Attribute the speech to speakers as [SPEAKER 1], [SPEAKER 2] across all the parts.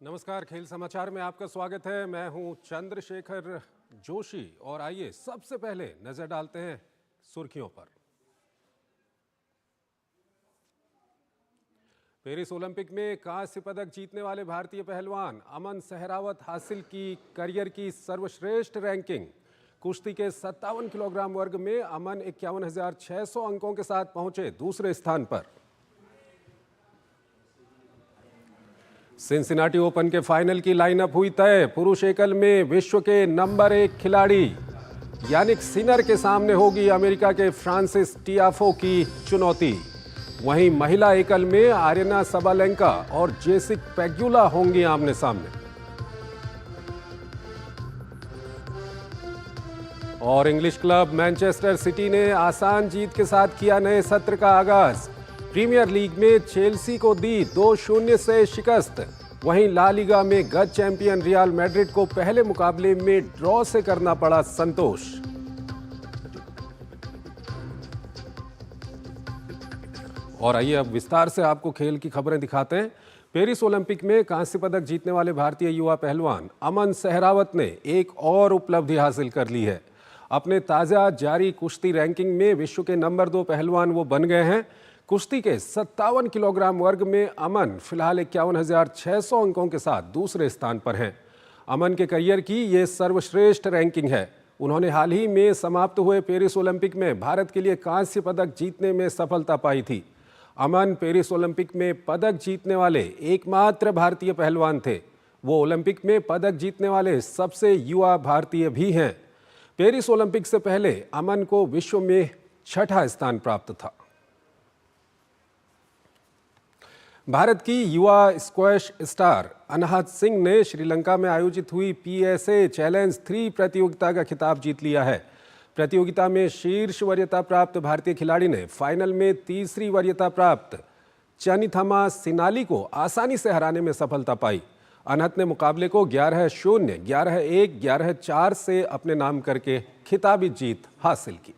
[SPEAKER 1] नमस्कार, खेल समाचार में आपका स्वागत है। मैं हूं चंद्रशेखर जोशी और आइए सबसे पहले नजर डालते हैं सुर्खियों पर। पेरिस ओलंपिक में कांस्य पदक जीतने वाले भारतीय पहलवान अमन सहरावत हासिल की करियर की सर्वश्रेष्ठ रैंकिंग। कुश्ती के 57 किलोग्राम वर्ग में अमन 51,600 अंकों के साथ पहुंचे दूसरे स्थान पर। सिंसिनाटी ओपन के फाइनल की लाइनअप हुई तय। पुरुष एकल में विश्व के नंबर 1 खिलाड़ी यानिक सिनर के सामने होगी अमेरिका के फ्रांसिस टियाफो की चुनौती। वहीं महिला एकल में आर्यना सबालेंका और जेसिक पेग्युला होंगी आमने सामने। और इंग्लिश क्लब मैनचेस्टर सिटी ने आसान जीत के साथ किया नए सत्र का आगाज। प्रीमियर लीग में चेल्सी को दी 2-0 से शिकस्त। वहीं ला लीगा में गत चैंपियन रियल मैड्रिड को पहले मुकाबले में ड्रॉ से करना पड़ा संतोष। और आइए अब विस्तार से आपको खेल की खबरें दिखाते हैं। पेरिस ओलंपिक में कांस्य पदक जीतने वाले भारतीय युवा पहलवान अमन सहरावत ने एक और उपलब्धि हासिल कर ली है। अपने ताजा जारी कुश्ती रैंकिंग में विश्व के नंबर 2 पहलवान वो बन गए हैं। कुश्ती के 57 किलोग्राम वर्ग में अमन फिलहाल 51,600 अंकों के साथ दूसरे स्थान पर हैं। अमन के करियर की ये सर्वश्रेष्ठ रैंकिंग है। उन्होंने हाल ही में समाप्त हुए पेरिस ओलंपिक में भारत के लिए कांस्य पदक जीतने में सफलता पाई थी। अमन पेरिस ओलंपिक में पदक जीतने वाले एकमात्र भारतीय पहलवान थे। वो ओलंपिक में पदक जीतने वाले सबसे युवा भारतीय भी हैं। पेरिस ओलंपिक से पहले अमन को विश्व में 6ठा स्थान प्राप्त था। भारत की युवा स्क्वैश स्टार अनहत सिंह ने श्रीलंका में आयोजित हुई PSA चैलेंज 3 प्रतियोगिता का खिताब जीत लिया है। प्रतियोगिता में शीर्ष वरीयता प्राप्त भारतीय खिलाड़ी ने फाइनल में तीसरी वरीयता प्राप्त चनिथमा सिनाली को आसानी से हराने में सफलता पाई। अनहत ने मुकाबले को 11-0, 11-1, 11-4 से अपने नाम करके खिताबी जीत हासिल की।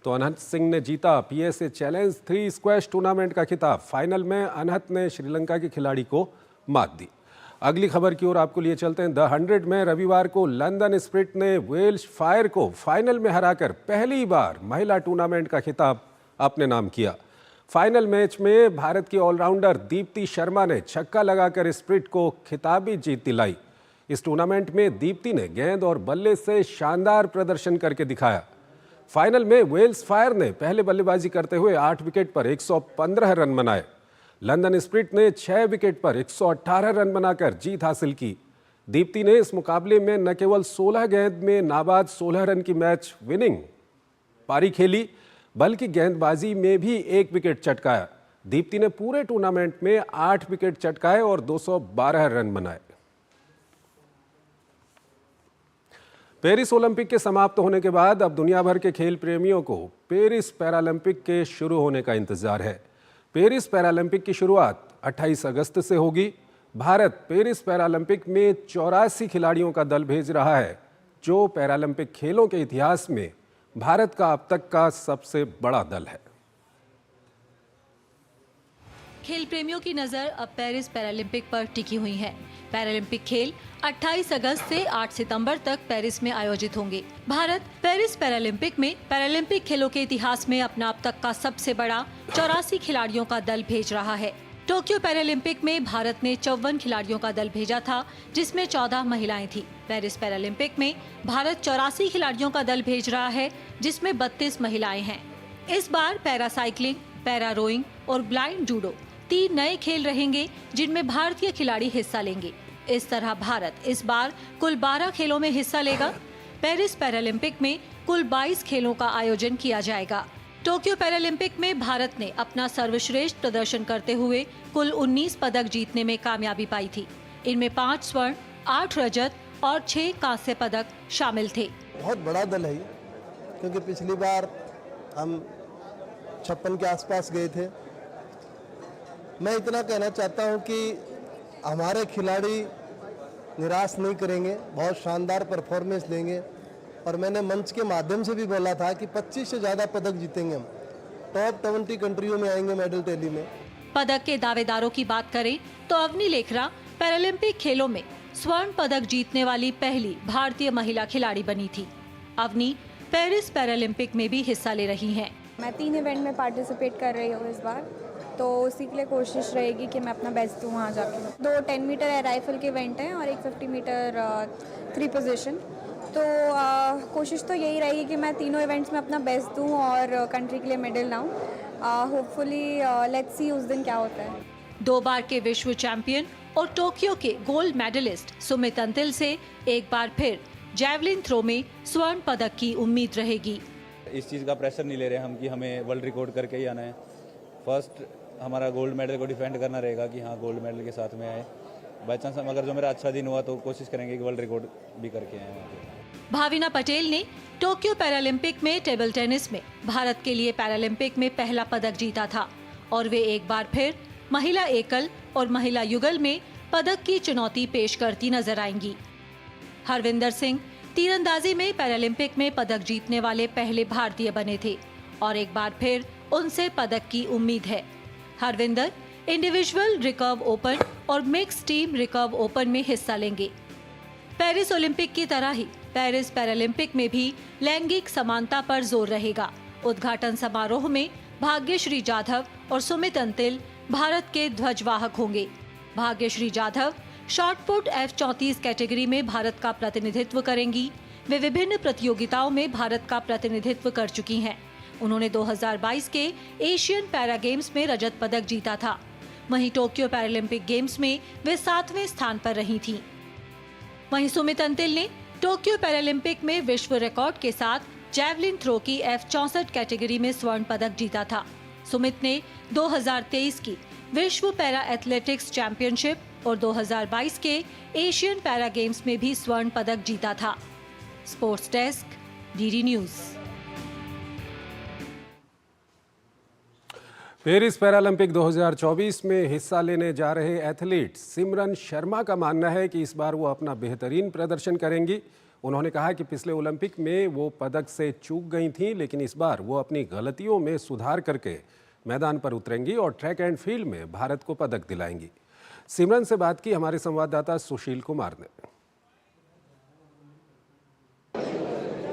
[SPEAKER 1] तो अनहत सिंह ने जीता PSA चैलेंज 3 स्क्वैश टूर्नामेंट का खिताब। फाइनल में अनहत ने श्रीलंका के खिलाड़ी को मात दी। अगली खबर की ओर आपको लिए चलते हैं। द 100 में रविवार को लंदन स्प्रिट ने वेल्श फायर को फाइनल में हराकर पहली बार महिला टूर्नामेंट का खिताब अपने नाम किया। फाइनल मैच में भारत की ऑलराउंडर दीप्ति शर्मा ने छक्का लगाकर स्प्रिट को खिताबी जीत दिलाई। इस टूर्नामेंट में दीप्ति ने गेंद और बल्ले से शानदार प्रदर्शन करके दिखाया। फाइनल में वेल्स फायर ने पहले बल्लेबाजी करते हुए 8 विकेट पर 115 रन बनाए। लंदन स्प्रिट ने 6 विकेट पर 118 रन बनाकर जीत हासिल की। दीप्ति ने इस मुकाबले में न केवल 16 गेंद में नाबाद 16 रन की मैच विनिंग पारी खेली, बल्कि गेंदबाजी में भी 1 विकेट चटकाया। दीप्ति ने पूरे टूर्नामेंट में 8 विकेट चटकाए और 212 रन बनाए। पेरिस ओलंपिक के समाप्त होने के बाद अब दुनिया भर के खेल प्रेमियों को पेरिस पैरालंपिक के शुरू होने का इंतजार है। पेरिस पैरालंपिक की शुरुआत 28 अगस्त से होगी। भारत पेरिस पैरालंपिक में 84 खिलाड़ियों का दल भेज रहा है, जो पैरालंपिक खेलों के इतिहास में भारत का अब तक का सबसे बड़ा दल है।
[SPEAKER 2] खेल प्रेमियों की नजर अब पेरिस पैरालंपिक पर टिकी हुई है। पैरालंपिक खेल 28 अगस्त से 8 सितंबर तक पेरिस में आयोजित होंगे। भारत पेरिस पैरालंपिक में पैरालंपिक खेलों के इतिहास में अपना अब तक का सबसे बड़ा 84 खिलाड़ियों का दल भेज रहा है। टोक्यो पैरालंपिक में भारत ने 54 खिलाड़ियों का दल भेजा था, जिसमें 14 महिलाएं थी। पेरिस पैरालंपिक में भारत 84 खिलाड़ियों का दल भेज रहा है, जिसमें 32 महिलाएं हैं। इस बार पैरा साइकिलिंग, पैरा रोइंग और ब्लाइंड जूडो 3 नए खेल रहेंगे, जिनमें भारतीय खिलाड़ी हिस्सा लेंगे। इस तरह भारत इस बार कुल 12 खेलों में हिस्सा लेगा। पेरिस पैरालंपिक में कुल 22 खेलों का आयोजन किया जाएगा। टोक्यो पैरालंपिक में भारत ने अपना सर्वश्रेष्ठ प्रदर्शन करते हुए कुल 19 पदक जीतने में कामयाबी पाई थी। इनमें 5 स्वर्ण, 8 रजत और 6 कांस्य पदक शामिल थे।
[SPEAKER 3] बहुत बड़ा दल है ये, क्योंकि पिछली बार हम 56 के आसपास गए थे। मैं इतना कहना चाहता हूं कि हमारे खिलाड़ी निराश नहीं करेंगे, बहुत शानदार परफॉर्मेंस देंगे। और मैंने मंच के माध्यम से भी बोला था कि 25 से ज़्यादा पदक जीतेंगे हम। टॉप 20 कंट्रियों में आएंगे मेडल टैली में।
[SPEAKER 2] पदक के दावेदारों की बात करें तो अवनी लेखरा पैरालंपिक खेलों में स्वर्ण पदक जीतने वाली पहली भारतीय महिला खिलाड़ी बनी थी। अवनी पेरिस पैरालंपिक में भी हिस्सा ले रही हैं।
[SPEAKER 4] मैं 3 इवेंट में पार्टिसिपेट कर रही हूँ इस बार, तो उसी के लिए कोशिश रहेगी कि मैं अपना बेस्ट दूँ वहाँ जाके। 2 10 मीटर एयर राइफल के इवेंट हैं और एक 50 मीटर 3 पोजीशन। तो कोशिश तो यही रहेगी कि मैं तीनों इवेंट्स में अपना बेस्ट दूँ और कंट्री के लिए मेडल लाऊँ। होपफुली लेट्स सी उस दिन क्या होता है।
[SPEAKER 2] 2 बार के विश्व चैंपियन और टोक्यो के गोल्ड मेडलिस्ट सुमित अंतिल से एक बार फिर जैवलिन थ्रो में स्वर्ण पदक की उम्मीद रहेगी।
[SPEAKER 5] इस चीज़ का प्रेशर नहीं ले रहे हम कि हमें वर्ल्ड रिकॉर्ड करके ही आना है। फर्स्ट हमारा गोल्ड मेडल को डिफेंड करना रहेगा कि हाँ गोल्ड मेडल के साथ में आए। बाई चांस अगर जो मेरा अच्छा दिन हुआ तो कोशिश करेंगे कि वर्ल्ड रिकॉर्ड भी करके आए वहाँ पे।
[SPEAKER 2] भाविना पटेल ने टोक्यो पैरालंपिक में टेबल टेनिस में भारत के लिए पैरालंपिक में पहला पदक जीता था और वे एक बार फिर महिला एकल और महिला युगल में पदक की चुनौती पेश करती नजर आएंगी। हरविंदर सिंह तीरंदाजी में पैरालंपिक में पदक जीतने वाले पहले भारतीय बने थे और एक बार फिर उनसे पदक की उम्मीद है। हरविंदर इंडिविजुअल रिकर्व ओपन और मिक्स टीम रिकर्व ओपन में हिस्सा लेंगे। पेरिस ओलंपिक की तरह ही पेरिस पैरालंपिक में भी लैंगिक समानता पर जोर रहेगा। उद्घाटन समारोह में भाग्यश्री जाधव और सुमित अंतिल भारत के ध्वजवाहक होंगे। Bhagyashree Jadhav shot put F34 category में भारत का प्रतिनिधित्व करेंगी। वे विभिन्न प्रतियोगिताओं में भारत का प्रतिनिधित्व कर चुकी हैं। उन्होंने 2022 के एशियन पैरा गेम्स में रजत पदक जीता था। वहीं टोक्यो पैरालंपिक गेम्स में वे 7वें स्थान पर रही थीं। वहीं सुमित अंतिल ने टोक्यो पैरालंपिक में विश्व रिकॉर्ड के साथ जैवलिन थ्रो की F64 कैटेगरी में स्वर्ण पदक जीता था। सुमित ने 2023 की विश्व पैरा एथलेटिक्स चैंपियनशिप और 2022 के एशियन पैरा गेम्स में भी स्वर्ण पदक जीता था। Sports desk, DD news.
[SPEAKER 1] Paris Paralympic 2024 में हिस्सा लेने जा रहे एथलीट सिमरन शर्मा का मानना है कि इस बार वो अपना बेहतरीन प्रदर्शन करेंगी। उन्होंने कहा कि पिछले ओलंपिक में वो पदक से चूक गई थीं, लेकिन इस बार वो अपनी गलतियों में सुधार करके मैदान पर उतरेंगी और ट्रैक एंड फील्ड में भारत को पदक दिलाएंगी। सिमरन से बात की हमारे संवाददाता सुशील कुमार ने।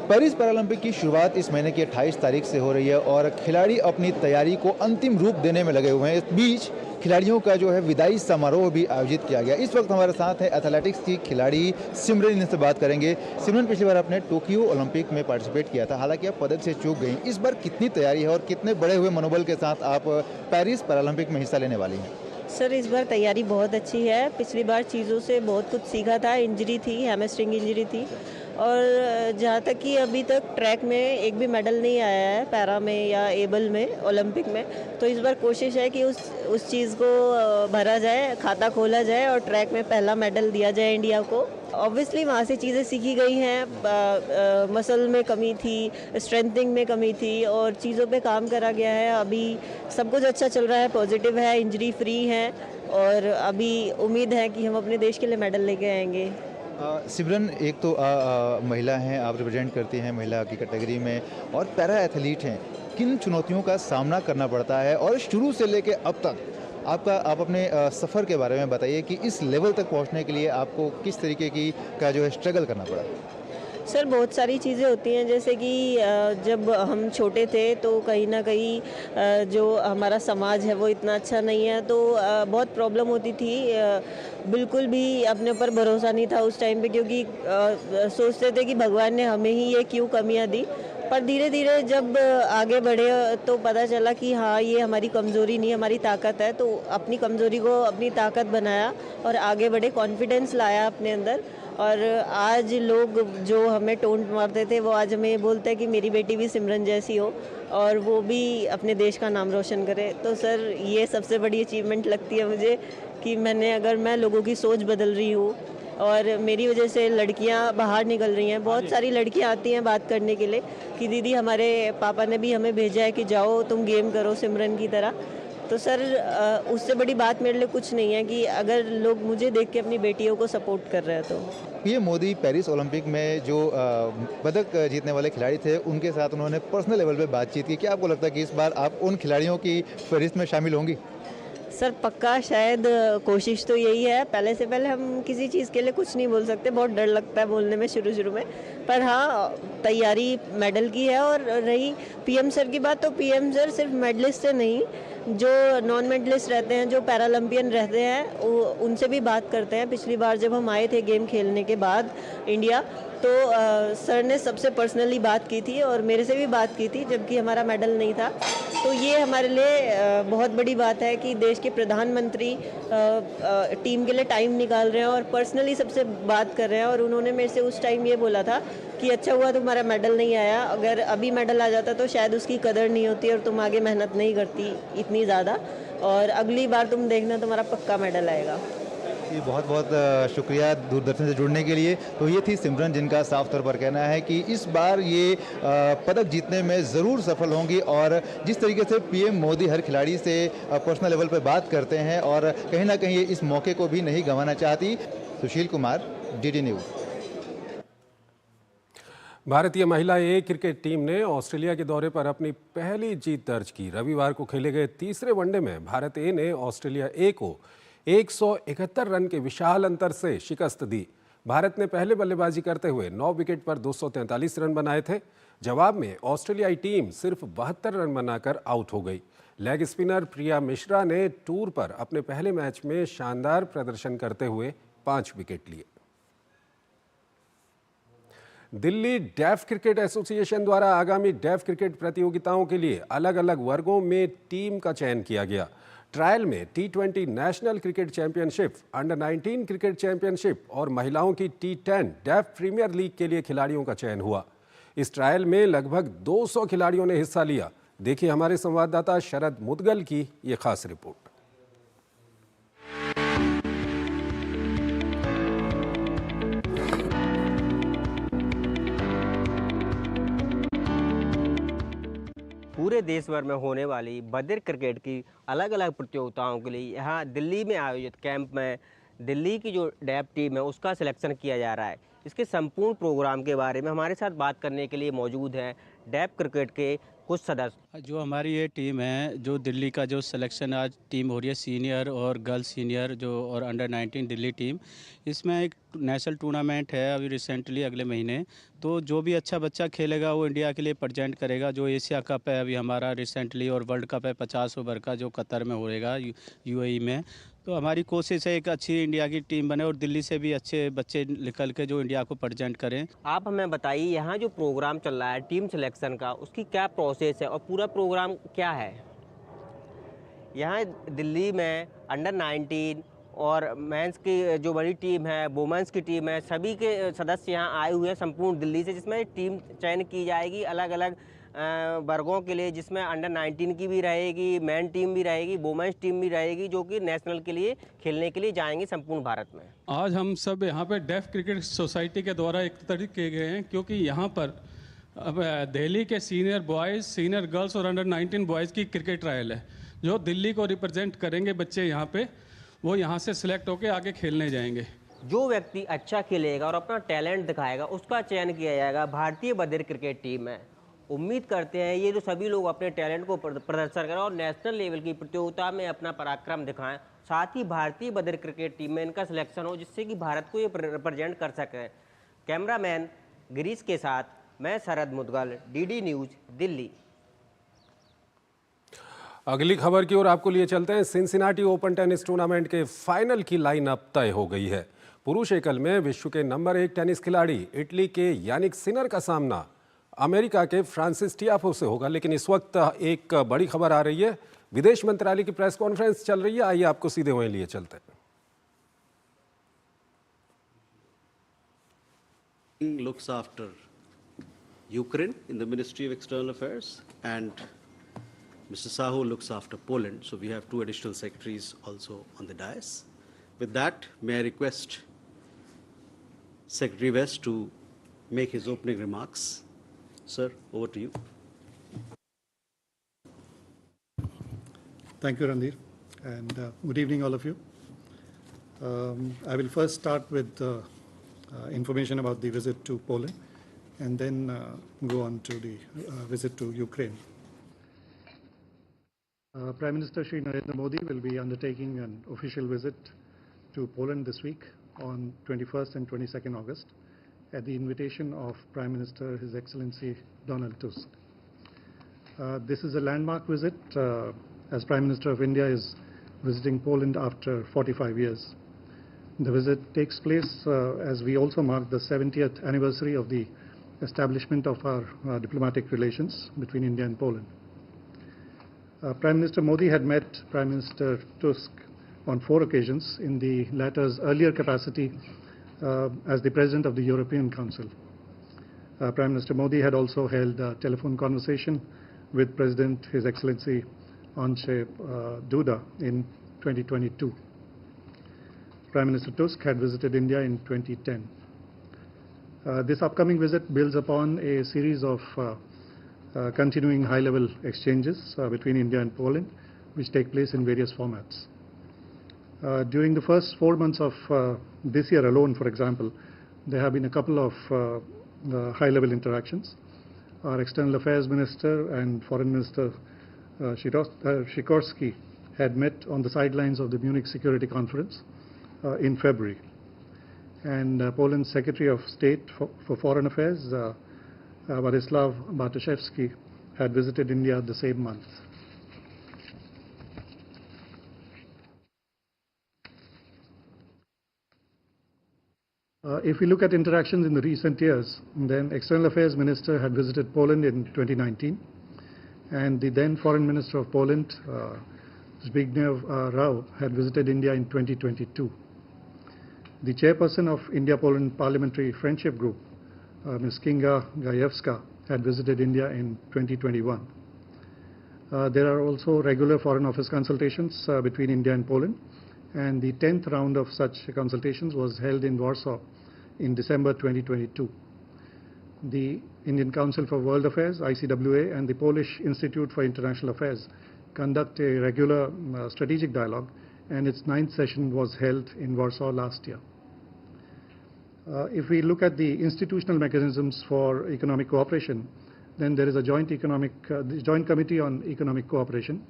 [SPEAKER 6] पेरिस पैरालंपिक की शुरुआत इस महीने की 28 तारीख से हो रही है और खिलाड़ी अपनी तैयारी को अंतिम रूप देने में लगे हुए हैं। इस बीच खिलाड़ियों का जो है विदाई समारोह भी आयोजित किया गया। इस वक्त हमारे साथ है एथलेटिक्स की खिलाड़ी सिमरन, इनसे बात करेंगे। सिमरन, पिछली बार आपने टोक्यो ओलंपिक में पार्टिसिपेट किया था, हालांकि आप पदक से चूक गई। इस बार कितनी तैयारी है और कितने बड़े हुए मनोबल के साथ आप पेरिस पैरालंपिक में हिस्सा लेने वाली हैं?
[SPEAKER 7] सर, इस बार तैयारी बहुत अच्छी है। पिछली बार चीज़ों से बहुत कुछ सीखा था। इंजरी थी, हैमस्ट्रिंग इंजरी थी और जहाँ तक कि अभी तक ट्रैक में एक भी मेडल नहीं आया है, पैरा में या एबल में, ओलंपिक में। तो इस बार कोशिश है कि उस चीज़ को भरा जाए, खाता खोला जाए और ट्रैक में पहला मेडल दिया जाए इंडिया को। ऑब्वियसली वहाँ से चीज़ें सीखी गई हैं। मसल में कमी थी, स्ट्रेंथनिंग में कमी थी और चीज़ों पे काम करा गया है। अभी सब कुछ अच्छा चल रहा है, पॉजिटिव है, इंजरी फ्री है और अभी उम्मीद है कि हम अपने देश के लिए मेडल लेके आएंगे।
[SPEAKER 6] सिमरन, एक तो महिला हैं, आप रिप्रेजेंट करती हैं महिला की कैटेगरी में और पैरा एथलीट हैं। किन चुनौतियों का सामना करना पड़ता है और शुरू से लेके अब तक आप अपने सफ़र के बारे में बताइए कि इस लेवल तक पहुंचने के लिए आपको किस तरीके का जो है स्ट्रगल करना पड़ा?
[SPEAKER 7] सर, बहुत सारी चीज़ें होती हैं, जैसे कि जब हम छोटे थे तो कहीं ना कहीं जो हमारा समाज है वो इतना अच्छा नहीं है, तो बहुत प्रॉब्लम होती थी। बिल्कुल भी अपने ऊपर भरोसा नहीं था उस टाइम पे, क्योंकि सोचते थे कि भगवान ने हमें ही ये क्यों कमियां दी। पर धीरे धीरे जब आगे बढ़े तो पता चला कि हाँ, ये हमारी कमज़ोरी नहीं, हमारी ताकत है। तो अपनी कमज़ोरी को अपनी ताकत बनाया और आगे बढ़े, कॉन्फिडेंस लाया अपने अंदर। और आज लोग जो हमें टोंट मारते थे वो आज हमें ये बोलते हैं कि मेरी बेटी भी सिमरन जैसी हो और वो भी अपने देश का नाम रोशन करे। तो सर, ये सबसे बड़ी अचीवमेंट लगती है मुझे कि मैं लोगों की सोच बदल रही हूँ और मेरी वजह से लड़कियां बाहर निकल रही हैं। बहुत सारी लड़कियां आती हैं बात करने के लिए कि दीदी, हमारे पापा ने भी हमें भेजा है कि जाओ तुम गेम करो सिमरन की तरह। तो सर, उससे बड़ी बात मेरे लिए कुछ नहीं है कि अगर लोग मुझे देख के अपनी बेटियों को सपोर्ट कर रहे हैं। तो
[SPEAKER 6] पीएम मोदी पेरिस ओलंपिक में जो पदक जीतने वाले खिलाड़ी थे उनके साथ उन्होंने पर्सनल लेवल पे बातचीत की। क्या आपको लगता है कि इस बार आप उन खिलाड़ियों की फहरिस्त में शामिल होंगी?
[SPEAKER 7] सर पक्का शायद कोशिश तो यही है। पहले से पहले हम किसी चीज़ के लिए कुछ नहीं बोल सकते, बहुत डर लगता है बोलने में शुरू में, पर हाँ तैयारी मेडल की है। और रही पीएम सर की बात, तो पीएम सर सिर्फ मेडलिस्ट से नहीं, जो नॉन मेडलिस्ट रहते हैं, जो पैरालंपियन रहते हैं, उनसे भी बात करते हैं। पिछली बार जब हम आए थे गेम खेलने के बाद इंडिया, तो सर ने सबसे पर्सनली बात की थी और मेरे से भी बात की थी, जबकि हमारा मेडल नहीं था। तो ये हमारे लिए बहुत बड़ी बात है कि देश के प्रधानमंत्री टीम के लिए टाइम निकाल रहे हैं और पर्सनली सबसे बात कर रहे हैं। और उन्होंने मेरे से उस टाइम ये बोला था कि अच्छा हुआ तुम्हारा मेडल नहीं आया, अगर अभी मेडल आ जाता तो शायद उसकी कदर नहीं होती और तुम आगे मेहनत नहीं करती इतनी ज़्यादा, और अगली बार तुम देखना तुम्हारा पक्का मेडल आएगा।
[SPEAKER 6] ये बहुत बहुत शुक्रिया दूरदर्शन से जुड़ने के लिए। तो ये थी सिमरन, जिनका साफ तौर पर कहना है कि इस बार ये पदक जीतने में ज़रूर सफल होंगी। और जिस तरीके से पीएम मोदी हर खिलाड़ी से पर्सनल लेवल पर बात करते हैं और कहीं ना कहीं ये इस मौके को भी नहीं गंवाना चाहती। Sushil Kumar, DD news.
[SPEAKER 1] भारतीय महिला ए क्रिकेट टीम ने ऑस्ट्रेलिया के दौरे पर अपनी पहली जीत दर्ज की। रविवार को खेले गए तीसरे वनडे में भारत ए ने ऑस्ट्रेलिया ए को 171 रन के विशाल अंतर से शिकस्त दी। भारत ने पहले बल्लेबाजी करते हुए 9 विकेट पर 243 रन बनाए थे। जवाब में ऑस्ट्रेलियाई टीम सिर्फ 72 रन बनाकर आउट हो गई। लेग स्पिनर प्रिया मिश्रा ने टूर पर अपने पहले मैच में शानदार प्रदर्शन करते हुए 5 विकेट लिए। दिल्ली डेफ क्रिकेट एसोसिएशन द्वारा आगामी डेफ क्रिकेट प्रतियोगिताओं के लिए अलग अलग वर्गों में टीम का चयन किया गया। ट्रायल में T20 national cricket championship, under 19 cricket championship और महिलाओं की T10 डेफ प्रीमियर लीग के लिए खिलाड़ियों का चयन हुआ। इस ट्रायल में लगभग 200 खिलाड़ियों ने हिस्सा लिया। देखिए हमारे संवाददाता शरद मुदगल की ये खास रिपोर्ट।
[SPEAKER 8] पूरे देश भर में होने वाली बधिर क्रिकेट की अलग अलग प्रतियोगिताओं के लिए यहाँ दिल्ली में आयोजित कैंप में दिल्ली की जो डेफ टीम है उसका सिलेक्शन किया जा रहा है। इसके संपूर्ण प्रोग्राम के बारे में हमारे साथ बात करने के लिए मौजूद हैं डेफ क्रिकेट के कुछ सदस्य।
[SPEAKER 9] जो हमारी ये टीम है, जो दिल्ली का जो सिलेक्शन आज टीम हो रही है, सीनियर और गर्ल्स सीनियर जो और अंडर 19 दिल्ली टीम, इसमें एक नेशनल टूर्नामेंट है अभी रिसेंटली अगले महीने। तो जो भी अच्छा बच्चा खेलेगा वो इंडिया के लिए प्रेजेंट करेगा। जो एशिया कप है अभी हमारा रिसेंटली, और वर्ल्ड कप है 50 ओवर का जो कतर में होएगा यूएई में। तो हमारी कोशिश है एक अच्छी इंडिया की टीम बने और दिल्ली से भी अच्छे बच्चे निकल के जो इंडिया को प्रेजेंट करें।
[SPEAKER 8] आप हमें बताइए यहाँ जो प्रोग्राम चल रहा है टीम सिलेक्शन का, उसकी क्या प्रोसेस है और पूरा प्रोग्राम क्या है? यहाँ दिल्ली में अंडर 19 और मेंस की जो बड़ी टीम है, वुमेंस की टीम है, सभी के सदस्य यहाँ आए हुए हैं संपूर्ण दिल्ली से, जिसमें टीम चयन की जाएगी अलग अलग वर्गों के लिए, जिसमें अंडर 19 की भी रहेगी, मेन टीम भी रहेगी, वुमेन्स टीम भी रहेगी, जो कि नेशनल के लिए खेलने के लिए जाएंगे संपूर्ण भारत में।
[SPEAKER 9] आज हम सब यहाँ पे डेफ क्रिकेट सोसाइटी के द्वारा एकत्रित किए गए हैं, क्योंकि यहाँ पर अब दिल्ली के सीनियर बॉयज़, सीनियर गर्ल्स और अंडर 19 बॉयज़ की क्रिकेट ट्रायल है। जो दिल्ली को रिप्रेजेंट करेंगे बच्चे यहाँ पे, वो यहाँ से सिलेक्ट होकर आगे खेलने जाएंगे।
[SPEAKER 8] जो व्यक्ति अच्छा खेलेगा और अपना टैलेंट दिखाएगा उसका चयन किया जाएगा। भारतीय बधिर क्रिकेट टीम में उम्मीद करते हैं ये जो सभी लोग अपने टैलेंट को प्रदर्शन करें और नेशनल लेवल की प्रतियोगिता में अपना पराक्रम दिखाएं। साथ ही भारतीय बधिर क्रिकेट टीम में इनका सिलेक्शन हो, जिससे कि भारत को ये रिप्रेजेंट कर सके। कैमरामैन गिरीश के साथ मैं शरद मुदगल, डीडी न्यूज़, दिल्ली।
[SPEAKER 1] अगली खबर की ओर आपको लिए चलते हैं। सिनसिनाटी ओपन टेनिस टूर्नामेंट के फाइनल की लाइनअप तय हो गई है। पुरुष एकल में विश्व के नंबर 1 टेनिस खिलाड़ी इटली के यानिक सिनर का सामना अमेरिका के फ्रांसिस टियाफो से होगा। लेकिन इस वक्त एक बड़ी खबर आ रही है, विदेश मंत्रालय की प्रेस कॉन्फ्रेंस चल रही है। आइए आपको सीधे वहीं लिए चलते हैं।
[SPEAKER 10] Looks after Ukraine in the Ministry of External Affairs, and Mr. Sahu looks after Poland. So we have 2 additional secretaries also on the dais. With that, may I request Secretary West to make his opening remarks. Sir, over to you.
[SPEAKER 11] Thank you, Randir, and good evening, all of you. I will first start with information about the visit to Poland, and then go on to the visit to Ukraine. Prime Minister Shri Narendra Modi will be undertaking an official visit to Poland this week on 21st and 22nd August at the invitation of Prime Minister His Excellency Donald Tusk. This is a landmark visit as Prime Minister of India is visiting Poland after 45 years. The visit takes place as we also mark the 70th anniversary of the establishment of our diplomatic relations between India and Poland. Prime Minister Modi had met Prime Minister Tusk on 4 occasions in the latter's earlier capacity as the President of the European Council. Prime Minister Modi had also held a telephone conversation with President His Excellency Andrzej Duda in 2022. Prime Minister Tusk had visited India in 2010. This upcoming visit builds upon a series of continuing high-level exchanges between India and Poland, which take place in various formats. During the first 4 months of this year alone, for example, there have been a couple of high-level interactions. Our External Affairs Minister and Foreign Minister Sikorski had met on the sidelines of the Munich Security Conference in February. And Poland's Secretary of State for Foreign Affairs, Władysław Bartoszewski, had visited India the same month. If we look at interactions in the recent years, then External Affairs Minister had visited Poland in 2019, and the then Foreign Minister of Poland, Zbigniew Rau, had visited India in 2022. The chairperson of India-Poland Parliamentary Friendship Group, Ms. Kinga Gajewska, had visited India in 2021. There are also regular Foreign Office consultations between India and Poland, and the 10th round of such consultations was held in Warsaw in December 2022. The Indian Council for World Affairs, ICWA, and the Polish Institute for International Affairs conduct a regular strategic dialogue, and its 9th session was held in Warsaw last year. If we look at the institutional mechanisms for economic cooperation, then there is a joint Committee on Economic Cooperation,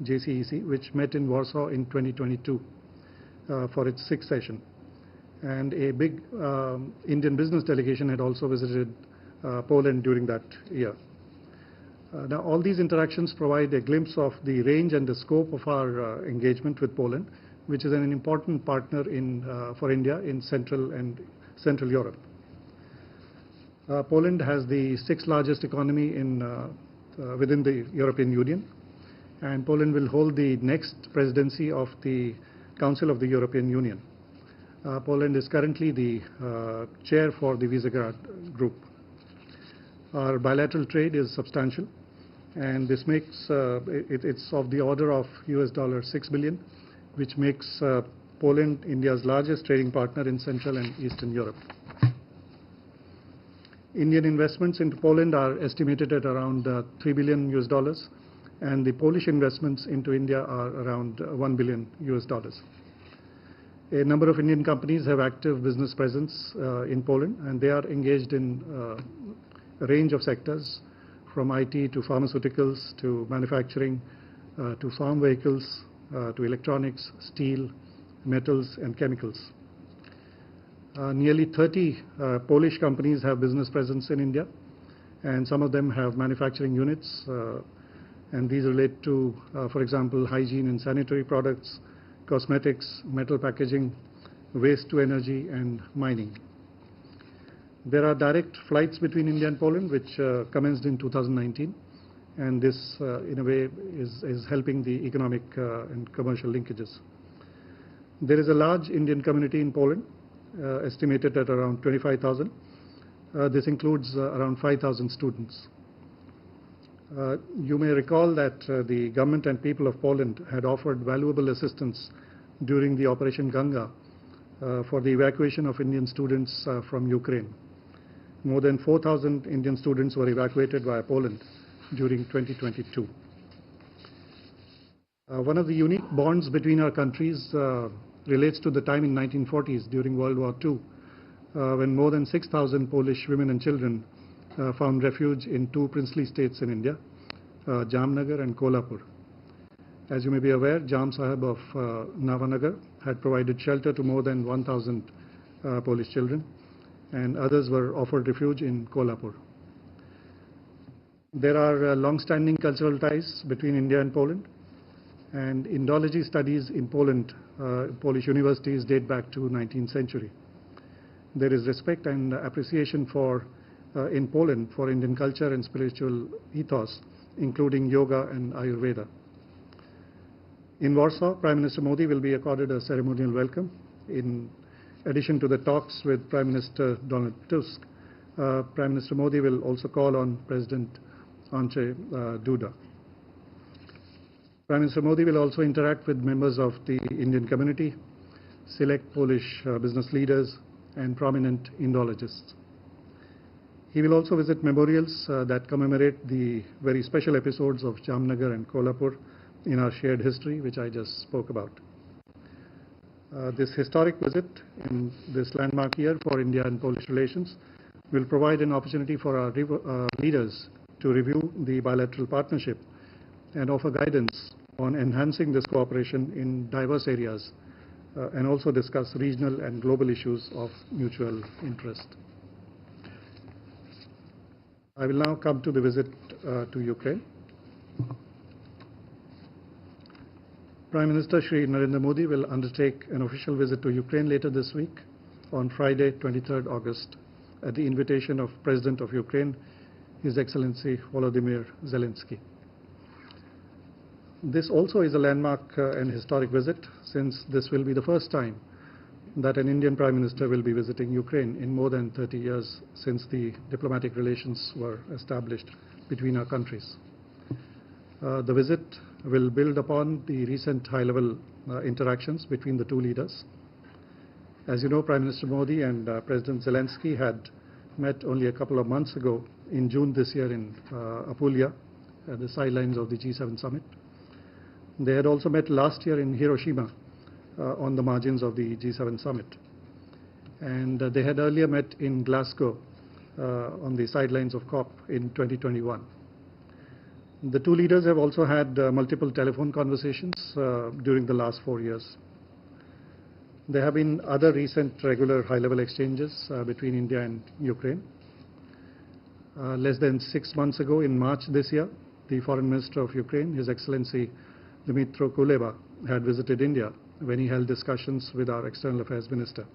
[SPEAKER 11] JCEC, which met in Warsaw in 2022 for its 6th session. And a big Indian business delegation had also visited Poland during that year. Now, all these interactions provide a glimpse of the range and the scope of our engagement with Poland, which is an important partner for India in Central Europe. Poland has the 6th largest economy within the European Union, and Poland will hold the next presidency of the Council of the European Union. Poland is currently the chair for the Visegrad Group. Our bilateral trade is substantial, and this makes it's of the order of $6 billion, which makes Poland India's largest trading partner in Central and Eastern Europe. Indian investments into Poland are estimated at around $3 billion, and the Polish investments into India are around $1 billion. A number of Indian companies have active business presence in Poland, and they are engaged in a range of sectors, from IT to pharmaceuticals to manufacturing to farm vehicles to electronics, steel, metals and chemicals. Nearly 30 Polish companies have business presence in India, and some of them have manufacturing units, and these relate to, for example, hygiene and sanitary products, cosmetics, metal packaging, waste to energy and mining. There are direct flights between India and Poland which commenced in 2019, and this in a way is helping the economic and commercial linkages. There is a large Indian community in Poland, estimated at around 25,000. This includes around 5,000 students. You may recall that the government and people of Poland had offered valuable assistance during the Operation Ganga for the evacuation of Indian students from Ukraine. More than 4,000 Indian students were evacuated via Poland during 2022. One of the unique bonds between our countries relates to the time in 1940s during World War II, when more than 6,000 Polish women and children found refuge in 2 princely states in India, Jamnagar and Kolhapur. As you may be aware, Jam Sahib of Navanagar had provided shelter to more than 1,000 Polish children, and others were offered refuge in Kolhapur. There are long-standing cultural ties between India and Poland, and Indology studies in Poland, Polish universities date back to 19th century. There is respect and appreciation in Poland for Indian culture and spiritual ethos, including yoga and Ayurveda. In Warsaw, Prime Minister Modi will be accorded a ceremonial welcome. In addition to the talks with Prime Minister Donald Tusk, Prime Minister Modi will also call on President Andrzej Duda. Prime Minister Modi will also interact with members of the Indian community, select Polish business leaders, and prominent Indologists. He will also visit memorials that commemorate the very special episodes of Jamnagar and Kolhapur in our shared history, which I just spoke about. This historic visit in this landmark year for India and Polish relations will provide an opportunity for our leaders to review the bilateral partnership and offer guidance on enhancing this cooperation in diverse areas and also discuss regional and global issues of mutual interest. I will now come to the visit to Ukraine. Prime Minister Shri Narendra Modi will undertake an official visit to Ukraine later this week on Friday, 23rd August, at the invitation of President of Ukraine, His Excellency Volodymyr Zelensky. This also is a landmark and historic visit, since this will be the first time that an Indian Prime Minister will be visiting Ukraine in more than 30 years since the diplomatic relations were established between our countries. The visit will build upon the recent high-level interactions between the two leaders. As you know, Prime Minister Modi and President Zelensky had met only a couple of months ago in June this year in Apulia, at the sidelines of the G7 summit. They had also met last year in Hiroshima on the margins of the G7 summit. And they had earlier met in Glasgow on the sidelines of COP in 2021. The two leaders have also had multiple telephone conversations during the last 4 years. There have been other recent regular high-level exchanges between India and Ukraine. Less than 6 months ago, in March this year, the Foreign Minister of Ukraine, His Excellency Dmytro Kuleba, had visited India when he held discussions with our External Affairs Minister.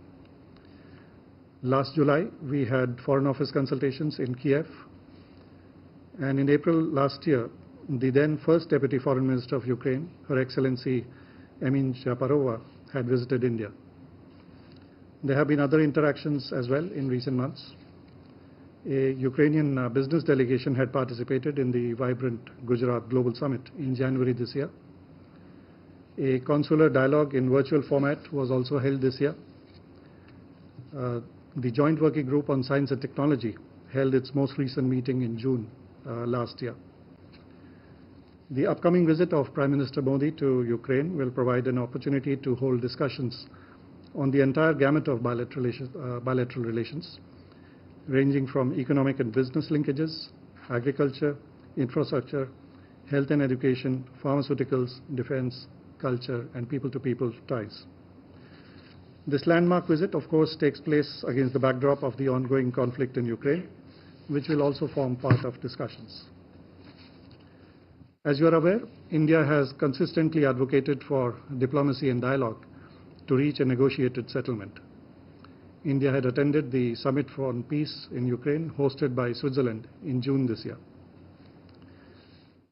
[SPEAKER 11] Last July, we had Foreign Office consultations in Kiev. And in April last year, the then first Deputy Foreign Minister of Ukraine, Her Excellency Emin Shaparova, had visited India. There have been other interactions as well in recent months. A Ukrainian business delegation had participated in the vibrant Gujarat Global Summit in January this year. A consular dialogue in virtual format was also held this year. The Joint Working Group on Science and Technology held its most recent meeting in June last year. The upcoming visit of Prime Minister Modi to Ukraine will provide an opportunity to hold discussions on the entire gamut of bilateral relations, ranging from economic and business linkages, agriculture, infrastructure, health and education, pharmaceuticals, defense, culture, and people-to-people ties. This landmark visit, of course, takes place against the backdrop of the ongoing conflict in Ukraine, which will also form part of discussions. As you are aware, India has consistently advocated for diplomacy and dialogue to reach a negotiated settlement. India had attended the Summit on Peace in Ukraine, hosted by Switzerland in June this year.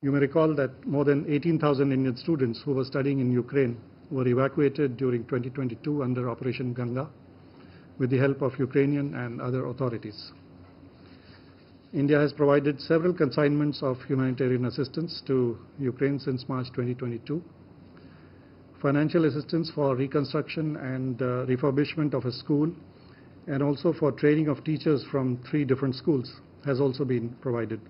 [SPEAKER 11] You may recall that more than 18,000 Indian students who were studying in Ukraine were evacuated during 2022 under Operation Ganga with the help of Ukrainian and other authorities. India has provided several consignments of humanitarian assistance to Ukraine since March 2022. Financial assistance for reconstruction and refurbishment of a school, and also for training of teachers from 3 different schools, has also been provided.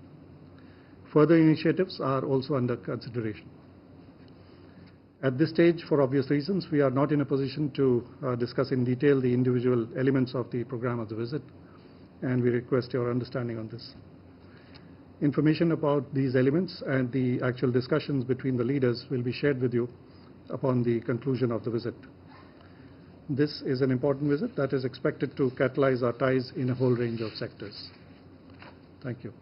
[SPEAKER 11] Further initiatives are also under consideration. At this stage, for obvious reasons, we are not in a position to discuss in detail the individual elements of the program of the visit, and we request your understanding on this. Information about these elements and the actual discussions between the leaders will be shared with you upon the conclusion of the visit. This is an important visit that is expected to catalyze our ties in a whole range of sectors. Thank you.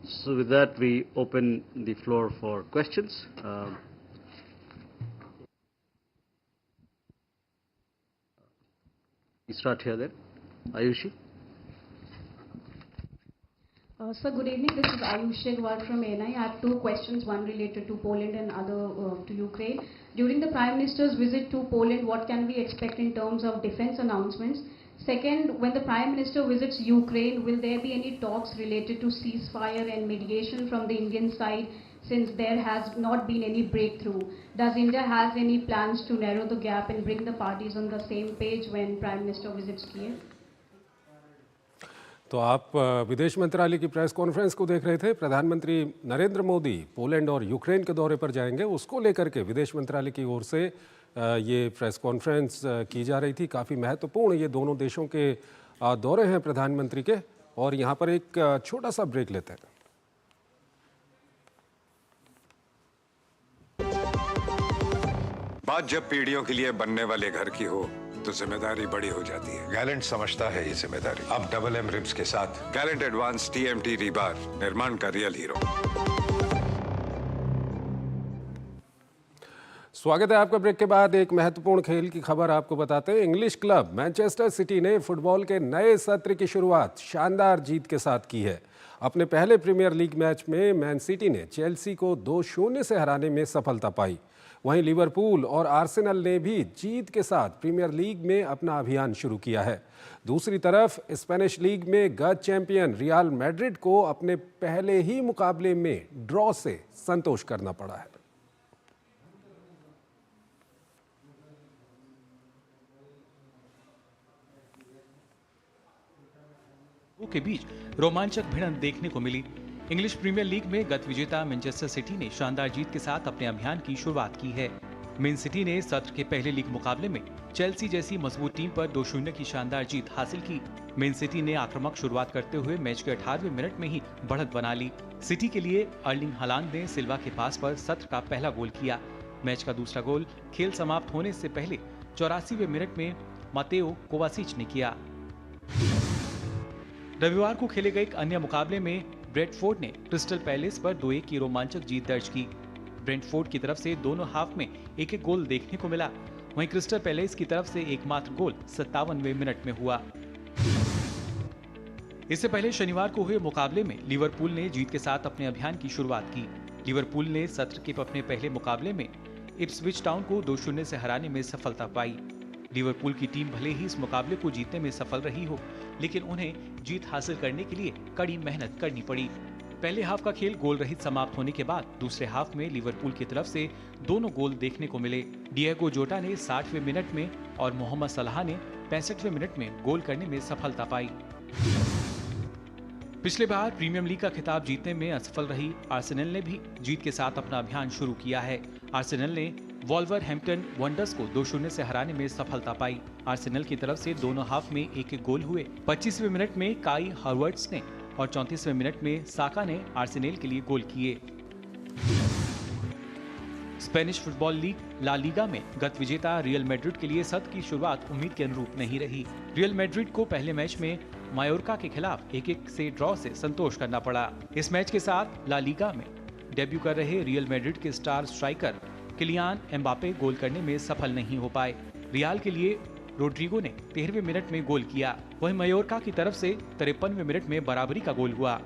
[SPEAKER 10] So with that, we open the floor for questions. We start here then. Ayushi.
[SPEAKER 12] Sir, good evening. This is Ayushi Agarwal from ANI. I have two questions, one related to Poland and other to Ukraine. During the Prime Minister's visit to Poland, what can we expect in terms of defense announcements? Second, when the Prime Minister visits Ukraine, will there be any talks related to ceasefire and mediation from the Indian side, since there has not been any breakthrough? Does India have any plans to narrow the gap and bring the parties on the same page when Prime Minister visits Kiev?
[SPEAKER 1] तो आप विदेश मंत्रालय की press conference को देख रहे थे। प्रधानमंत्री नरेंद्र मोदी पोलैंड और यूक्रेन के दौरे पर जाएंगे, उसको लेकर के विदेश मंत्रालय की ओर से ये प्रेस कॉन्फ्रेंस की जा रही थी। काफ़ी महत्वपूर्ण ये दोनों देशों के दौरे हैं प्रधानमंत्री के। और यहाँ पर एक छोटा सा ब्रेक लेते हैं।
[SPEAKER 13] बात जब पीढ़ियों के लिए बनने वाले घर की हो तो जिम्मेदारी बड़ी हो जाती है। गैलेंट समझता है ये जिम्मेदारी। अब डबल एम रिब्स के साथ गैलेंट एडवांस TMT रीबार, निर्माण का रियल हीरो।
[SPEAKER 1] स्वागत है आपका। ब्रेक के बाद एक महत्वपूर्ण खेल की खबर आपको बताते हैं। इंग्लिश क्लब मैनचेस्टर सिटी ने फुटबॉल के नए सत्र की शुरुआत शानदार जीत के साथ की है। अपने पहले प्रीमियर लीग मैच में मैन सिटी ने चेल्सी को 2-0 से हराने में सफलता पाई। वहीं लिवरपूल और आर्सेनल ने भी जीत के साथ प्रीमियर लीग में अपना अभियान शुरू किया है। दूसरी तरफ स्पेनिश लीग में गत चैंपियन रियल मैड्रिड को अपने पहले ही मुकाबले में ड्रॉ से संतोष करना पड़ा है।
[SPEAKER 14] के बीच रोमांचक भिड़ंत देखने को मिली। इंग्लिश प्रीमियर लीग में गत विजेता मैनचेस्टर सिटी ने शानदार जीत के साथ अपने अभियान की शुरुआत की है। मैन सिटी ने सत्र के पहले लीग मुकाबले में चेल्सी जैसी मजबूत टीम पर 2-0 की शानदार जीत हासिल की। मैन सिटी ने आक्रामक शुरुआत करते हुए मैच के 18वें मिनट में ही बढ़त बना ली। सिटी के लिए अर्लिंग हालांड ने सिल्वा के पास पर सत्र का पहला गोल किया। मैच का दूसरा गोल खेल समाप्त होने से पहले 84वें मिनट में मातेओ कोवासिच ने किया। रविवार को खेले गए एक अन्य मुकाबले में ब्रेंटफोर्ड ने क्रिस्टल पैलेस पर 2-1 की रोमांचक जीत दर्ज की। ब्रेंटफोर्ड की तरफ से दोनों हाफ में एक एक गोल देखने को मिला। वहीं क्रिस्टल पैलेस की तरफ से एकमात्र गोल 57वें मिनट में हुआ। इससे पहले शनिवार को हुए मुकाबले में लिवरपूल ने जीत के साथ अपने अभियान की शुरुआत की। लिवरपूल ने सत्र के अपने पहले मुकाबले में इप्सविच टाउन को 2-0 से हराने में सफलता पाई। लिवरपूल की टीम भले ही इस मुकाबले को जीतने में सफल रही हो, लेकिन उन्हें जीत हासिल करने के लिए कड़ी मेहनत करनी पड़ी। पहले हाफ का खेल गोल रहित समाप्त होने के बाद दूसरे हाफ में लिवरपूल की तरफ से दोनों गोल देखने को मिले। डिएगो जोटा ने 60वें मिनट में और मोहम्मद सलाह ने 65वें मिनट में गोल करने में सफलता पाई। पिछले बार प्रीमियर लीग का खिताब जीतने में असफल रही आर्सेनल ने भी जीत के साथ अपना अभियान शुरू किया है। आर्सेनल ने वॉल्वरहैम्पटन वंडर्स को 2-0 से हराने में सफलता पाई। आर्सेनल की तरफ से दोनों हाफ में एक एक गोल हुए। 25वें मिनट में काई हावर्ट्स ने और 34वें मिनट में साका ने आर्सेनल के लिए गोल किए। Spanish football league La Liga में गत विजेता रियल मैड्रिड के लिए सत्र की शुरुआत उम्मीद के अनुरूप नहीं रही। रियल मैड्रिड को पहले मैच में मायोर्का के खिलाफ 1-1 से ड्रॉ से संतोष करना पड़ा। इस मैच के साथ ला लीगा में डेब्यू कर रहे रियल मैड्रिड के स्टार स्ट्राइकर किलियान एम्बापे गोल करने में सफल नहीं हो पाए। रियल के लिए रोड्रिगो ने 13वें मिनट में गोल किया। वहीं मायोर्का की तरफ से 53वें मिनट में बराबरी का गोल हुआ।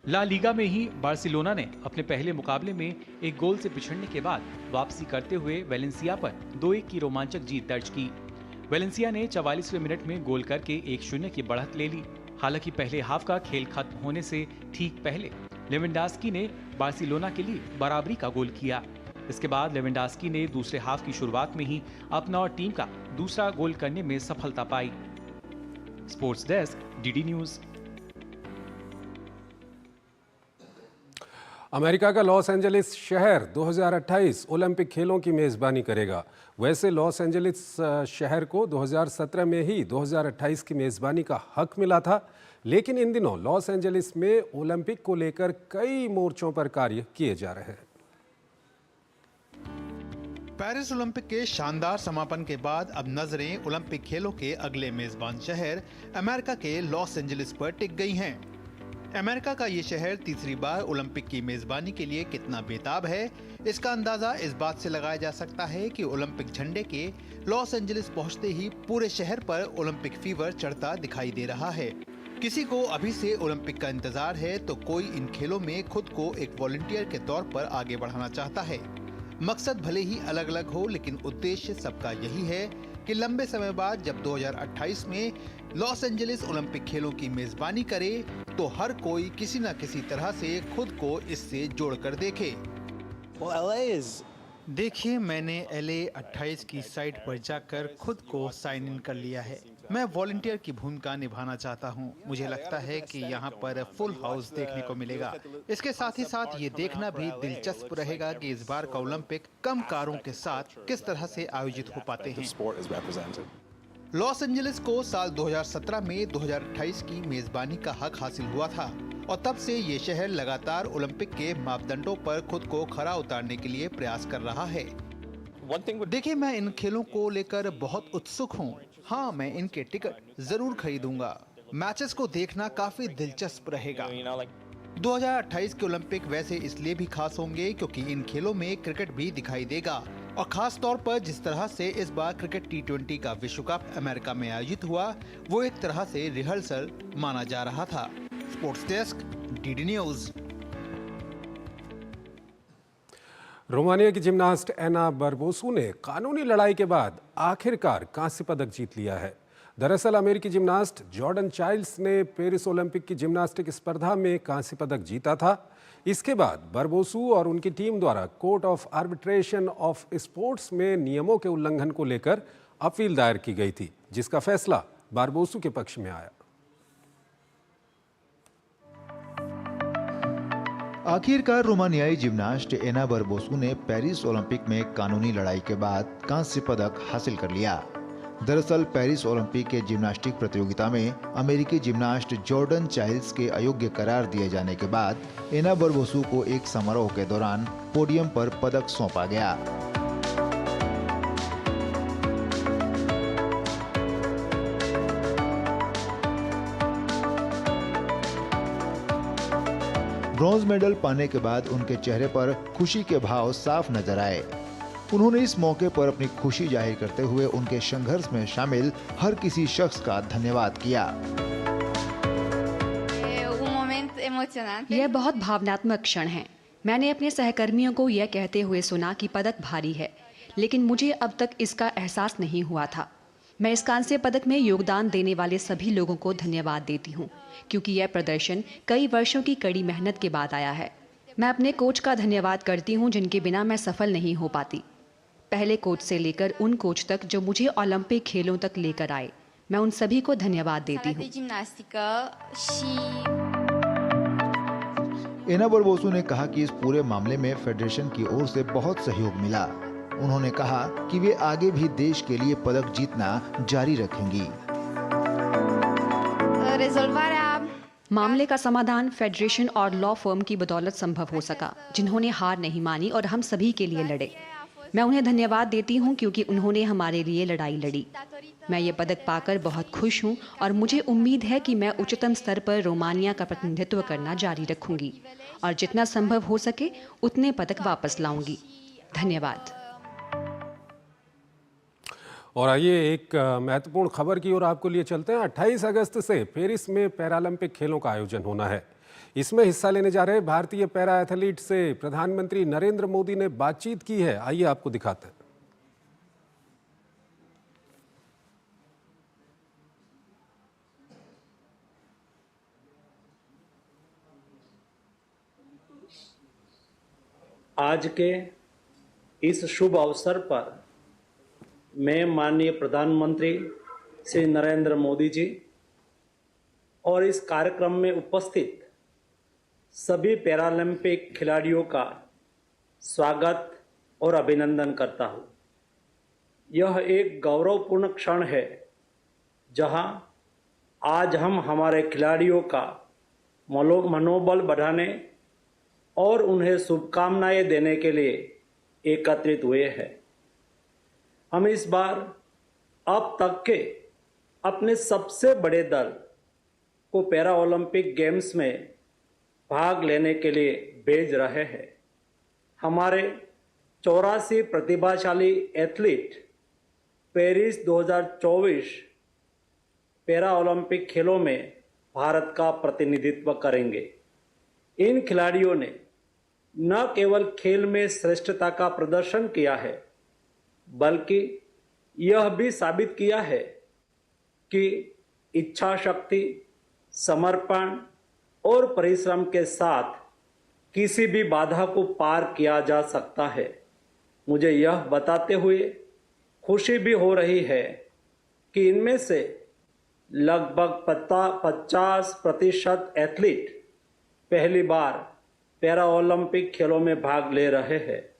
[SPEAKER 14] ला लीगा में ही बार्सिलोना ने अपने पहले मुकाबले में एक गोल से पिछड़ने के बाद वापसी करते हुए वेलेंसिया पर 2-1 की रोमांचक जीत दर्ज की। वेलेंसिया ने 44वें मिनट में गोल करके 1-0 की बढ़त ले ली। हालांकि पहले हाफ का खेल खत्म होने से ठीक पहले लेवेंडास्की ने बार्सिलोना के लिए बराबरी का गोल किया। इसके बाद लेवेंडास्की ने दूसरे हाफ की शुरुआत में ही अपना और टीम का दूसरा गोल करने में सफलता पाई। Sports desk, DD news.
[SPEAKER 1] America का लॉस एंजलिस शहर 2028 ओलंपिक खेलों की मेज़बानी करेगा। वैसे लॉस एंजलिस शहर को 2017 में ही 2028 की मेज़बानी का हक मिला था, लेकिन इन दिनों लॉस एंजलिस में ओलंपिक को लेकर कई मोर्चों पर कार्य किए जा रहे हैं।
[SPEAKER 6] पेरिस ओलंपिक के शानदार समापन के बाद अब नजरें ओलंपिक खेलों के अगले मेजबान शहर अमेरिका के लॉस एंजलिस पर टिक गई हैं। अमेरिका का ये शहर तीसरी बार ओलंपिक की मेजबानी के लिए कितना बेताब है, इसका अंदाजा इस बात से लगाया जा सकता है कि ओलंपिक झंडे के लॉस एंजलिस पहुंचते ही पूरे शहर पर ओलंपिक फीवर चढ़ता दिखाई दे रहा है। किसी को अभी से ओलंपिक का इंतजार है तो कोई इन खेलों में खुद को एक वॉलंटियर के तौर पर आगे बढ़ाना चाहता है। मकसद भले ही अलग अलग हो, लेकिन उद्देश्य सबका यही है कि लंबे समय बाद जब 2028 में लॉस एंजलिस ओलंपिक खेलों की मेजबानी करे तो हर कोई किसी न किसी तरह से खुद को इससे जोड़कर देखे। देखिए, मैंने LA 28 की साइट पर जाकर खुद को साइन इन कर लिया है। मैं वॉलंटियर की भूमिका निभाना चाहता हूं। मुझे लगता है कि यहां पर फुल हाउस देखने को मिलेगा। इसके साथ ही साथ ये देखना भी दिलचस्प रहेगा कि इस बार का ओलंपिक कम कारों के साथ किस तरह से आयोजित हो पाते हैं। लॉस एंजलिस को साल 2017 में 2028 की मेजबानी का हक हासिल हुआ था और तब से ये शहर लगातार ओलंपिक के मापदंडों पर खुद को खरा उतारने के लिए प्रयास कर रहा है। देखिए, मैं इन खेलों को लेकर बहुत उत्सुक हूँ। हाँ, मैं इनके टिकट जरूर खरीदूंगा। मैचेस को देखना काफी दिलचस्प रहेगा। 2028 के ओलंपिक वैसे इसलिए भी खास होंगे क्योंकि इन खेलों में क्रिकेट भी दिखाई देगा और खास तौर पर जिस तरह से इस बार क्रिकेट T20 का विश्व कप अमेरिका में आयोजित हुआ, वो एक तरह से रिहर्सल माना जा रहा था। Sports desk, DD news.
[SPEAKER 1] Romania की जिम्नास्ट एना बरबोसू ने कानूनी लड़ाई के बाद आखिरकार कांस्य पदक जीत लिया है। दरअसल अमेरिकी जिम्नास्ट जॉर्डन चाइल्ड्स ने पेरिस ओलंपिक की जिम्नास्टिक स्पर्धा में कांस्य पदक जीता था। इसके बाद बरबोसू और उनकी टीम द्वारा court of arbitration of sports में नियमों के उल्लंघन को लेकर अपील दायर की गई थी, जिसका फैसला बरबोसू के पक्ष में आया।
[SPEAKER 6] आखिरकार रोमानियाई जिम्नास्ट एना बरबोसू ने पेरिस ओलंपिक में कानूनी लड़ाई के बाद कांस्य पदक हासिल कर लिया। दरअसल पेरिस ओलंपिक के जिम्नास्टिक प्रतियोगिता में अमेरिकी जिम्नास्ट जॉर्डन चाइल्ड्स के अयोग्य करार दिए जाने के बाद एना बरबोसू को एक समारोह के दौरान पोडियम पर पदक सौंपा गया। ब्रॉन्ज मेडल पाने के बाद उनके चेहरे पर खुशी के भाव साफ नजर आए। उन्होंने इस मौके पर अपनी खुशी जाहिर करते हुए उनके संघर्ष में शामिल हर किसी शख्स का धन्यवाद किया।
[SPEAKER 15] यह बहुत भावनात्मक क्षण है। मैंने अपने सहकर्मियों को यह कहते हुए सुना कि पदक भारी है, लेकिन मुझे अब तक इसका एहसास नहीं हुआ था। मैं इस कांस्य पदक में योगदान देने वाले सभी लोगों को धन्यवाद देती हूँ, क्योंकि यह प्रदर्शन कई वर्षों की कड़ी मेहनत के बाद आया है। मैं अपने कोच का धन्यवाद करती हूँ, जिनके बिना मैं सफल नहीं हो पाती। पहले कोच से लेकर उन कोच तक जो मुझे ओलंपिक खेलों तक लेकर आए, मैं उन सभी को धन्यवाद देती हूँ।
[SPEAKER 6] एना बरबोसू ने कहा कि इस पूरे मामले में फेडरेशन की ओर से बहुत सहयोग मिला। उन्होंने कहा कि वे आगे भी देश के लिए पदक जीतना जारी रखेंगी।
[SPEAKER 15] मामले का समाधान फेडरेशन और लॉ फर्म की बदौलत संभव हो सका, जिन्होंने हार नहीं मानी और हम सभी के लिए लड़े। मैं उन्हें धन्यवाद देती हूं क्योंकि उन्होंने हमारे लिए लड़ाई लड़ी। मैं ये पदक पाकर बहुत खुश हूं और मुझे उम्मीद है कि मैं उच्चतम स्तर पर रोमानिया का प्रतिनिधित्व करना जारी रखूंगी और जितना संभव हो सके उतने पदक वापस लाऊंगी। धन्यवाद।
[SPEAKER 1] और आइए एक महत्वपूर्ण खबर की ओर आपको लिए चलते हैं। 28 अगस्त से पेरिस में पैरालंपिक खेलों का आयोजन होना है। इसमें हिस्सा लेने जा रहे भारतीय पैरा एथलीट से प्रधानमंत्री नरेंद्र मोदी ने बातचीत की है। आइए आपको दिखाते हैं।
[SPEAKER 16] आज के इस शुभ अवसर पर मैं माननीय प्रधानमंत्री श्री नरेंद्र मोदी जी और इस कार्यक्रम में उपस्थित सभी पैरालंपिक खिलाड़ियों का स्वागत और अभिनंदन करता हूं। यह एक गौरवपूर्ण क्षण है जहां आज हम हमारे खिलाड़ियों का मनोबल बढ़ाने और उन्हें शुभकामनाएं देने के लिए एकत्रित हुए हैं। हम इस बार अब तक के अपने सबसे बड़े दल को पैरा ओलंपिक गेम्स में भाग लेने के लिए भेज रहे हैं। हमारे 84 प्रतिभाशाली एथलीट पेरिस 2024 पैरा ओलंपिक खेलों में भारत का प्रतिनिधित्व करेंगे। इन खिलाड़ियों ने न केवल खेल में श्रेष्ठता का प्रदर्शन किया है, बल्कि यह भी साबित किया है कि इच्छा शक्ति, समर्पण और परिश्रम के साथ किसी भी बाधा को पार किया जा सकता है। मुझे यह बताते हुए खुशी भी हो रही है कि इनमें से लगभग 50% एथलीट पहली बार पैरा ओलंपिक खेलों में भाग ले रहे हैं।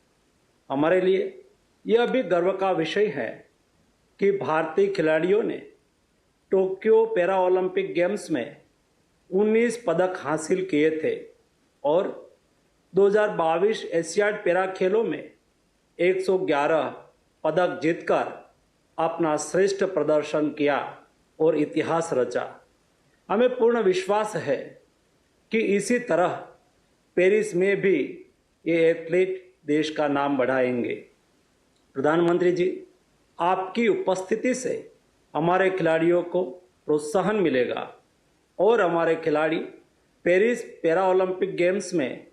[SPEAKER 16] हमारे लिए यह भी गर्व का विषय है कि भारतीय खिलाड़ियों ने टोक्यो पैरा ओलंपिक गेम्स में 19 पदक हासिल किए थे और 2022 एशियाड पैरा खेलों में 111 पदक जीतकर अपना श्रेष्ठ प्रदर्शन किया और इतिहास रचा। हमें पूर्ण विश्वास है कि इसी तरह पेरिस में भी ये एथलीट देश का नाम बढ़ाएंगे। प्रधानमंत्री जी, आपकी उपस्थिति से हमारे खिलाड़ियों को प्रोत्साहन मिलेगा और हमारे खिलाड़ी पेरिस पैरा ओलंपिक गेम्स में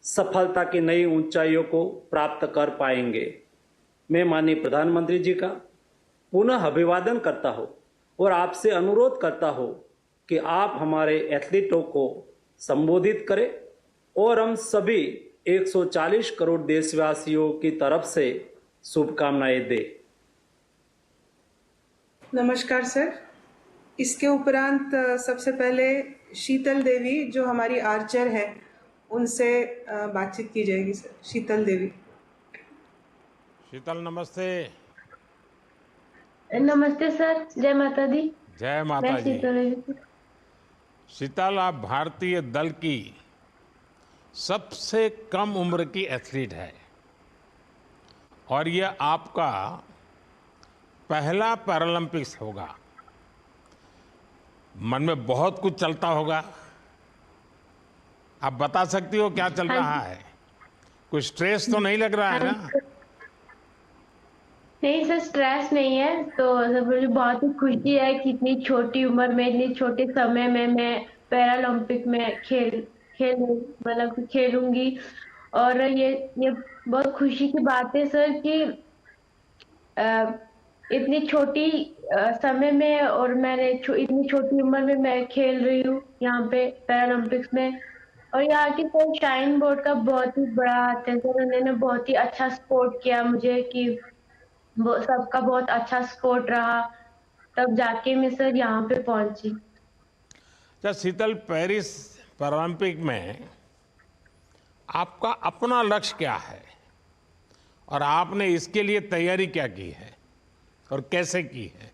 [SPEAKER 16] सफलता की नई ऊंचाइयों को प्राप्त कर पाएंगे। मैं माननीय प्रधानमंत्री जी का पुनः अभिवादन करता हूँ और आपसे अनुरोध करता हूँ कि आप हमारे एथलीटों को संबोधित करें और हम सभी 140 करोड़ देशवासियों की तरफ से शुभकामनाएं दें।
[SPEAKER 17] नमस्कार सर। इसके उपरांत सबसे पहले शीतल देवी जो हमारी आर्चर है उनसे बातचीत की जाएगी। सर, शीतल देवी।
[SPEAKER 18] शीतल नमस्ते।
[SPEAKER 19] नमस्ते सर, जय माता दी।
[SPEAKER 18] जय माता
[SPEAKER 19] मैं
[SPEAKER 18] जी।
[SPEAKER 19] शीतल देवी।
[SPEAKER 18] शीतल, आप भारतीय दल की सबसे कम उम्र की एथलीट है और यह आपका पहला पैरालंपिक्स होगा। मन में बहुत कुछ चलता होगा, आप बता सकती हो क्या चल रहा है? कोई स्ट्रेस तो नहीं लग रहा है ना?
[SPEAKER 19] नहीं सर, स्ट्रेस नहीं है। तो सर मुझे बहुत ही खुशी है कि इतनी छोटी उम्र में, इतनी छोटे समय में मैं पैरालंपिक में खेलूंगी। और ये बहुत खुशी की बात है सर कि इतनी छोटी समय में और मैंने इतनी छोटी उम्र में मैं खेल रही हूँ यहाँ पे पैरालंपिक्स में। और यहाँ की सर शाइन बोर्ड का बहुत ही बड़ा हाथ है सर। उन्होंने बहुत ही अच्छा सपोर्ट किया मुझे कि वो सबका बहुत अच्छा सपोर्ट रहा, तब जाके मैं सर यहाँ पे पहुंची।
[SPEAKER 18] अच्छा शीतल, पेरिस पैरालंपिक में आपका अपना लक्ष्य क्या है और आपने इसके लिए तैयारी क्या की है और कैसे की है?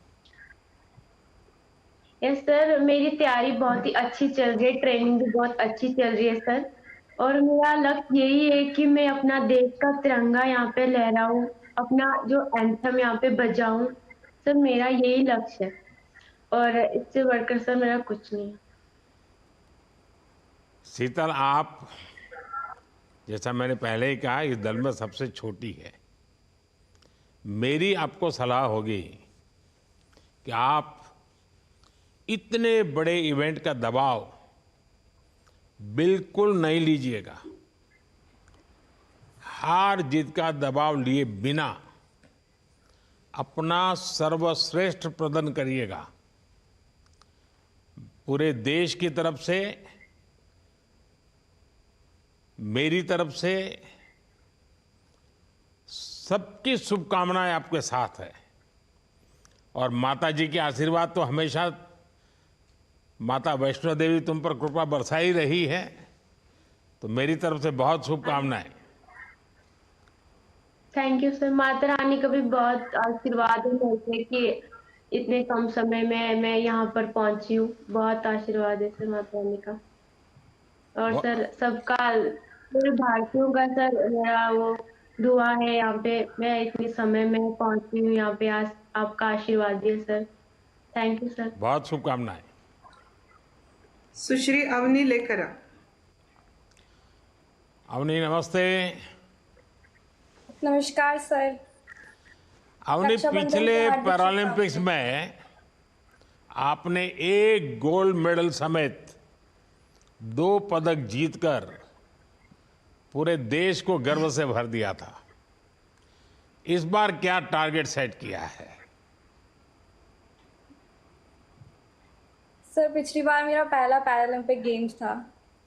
[SPEAKER 19] यस सर, मेरी तैयारी बहुत ही अच्छी चल रही है, ट्रेनिंग भी बहुत अच्छी चल रही है सर। और मेरा लक्ष्य यही है कि मैं अपना देश का तिरंगा यहाँ पे लहराऊं, अपना जो एंथम यहाँ पे बजाऊं सर, मेरा यही लक्ष्य है और इससे बढ़कर सर मेरा कुछ नहीं है।
[SPEAKER 18] शीतल, आप जैसा मैंने पहले ही कहा इस दल में सबसे छोटी है। मेरी आपको सलाह होगी कि आप इतने बड़े इवेंट का दबाव बिल्कुल नहीं लीजिएगा। हार जीत का दबाव लिए बिना अपना सर्वश्रेष्ठ प्रदर्शन करिएगा। पूरे देश की तरफ से, मेरी तरफ से सबकी शुभकामनाएं आपके साथ है और माता जी के आशीर्वाद तो हमेशा माता वैष्णो देवी तुम पर कृपा बरसाई रही है। तो मेरी तरफ से बहुत शुभकामनाएं।
[SPEAKER 19] Thank you sir. Mata Rani का भी बहुत आशीर्वाद है मेरे पे कि इतने कम समय में मैं यहाँ पर पहुंची हूँ। बहुत आशीर्वाद है सर माता रानी का। और सर सबका, पूरे भारतीयों का सर मेरा वो दुआ है यहाँ पे मैं इतने समय में पहुंची हूँ यहाँ पे। आज आपका आशीर्वाद है सर। Thank you sir.
[SPEAKER 18] बहुत शुभकामनाएं।
[SPEAKER 17] सुश्री अवनी लेकरा।
[SPEAKER 18] अवनी नमस्ते।
[SPEAKER 4] नमस्कार सर।
[SPEAKER 18] अवनी,
[SPEAKER 4] रक्षाबंधन
[SPEAKER 18] पिछले
[SPEAKER 4] की हार्दिक
[SPEAKER 18] पैरालंपिक्स में आपने 1 गोल्ड मेडल समेत 2 पदक जीतकर पूरे देश को गर्व से भर दिया था। इस बार क्या टारगेट सेट किया है?
[SPEAKER 4] सर पिछली बार मेरा पहला पैरालंपिक गेम्स था,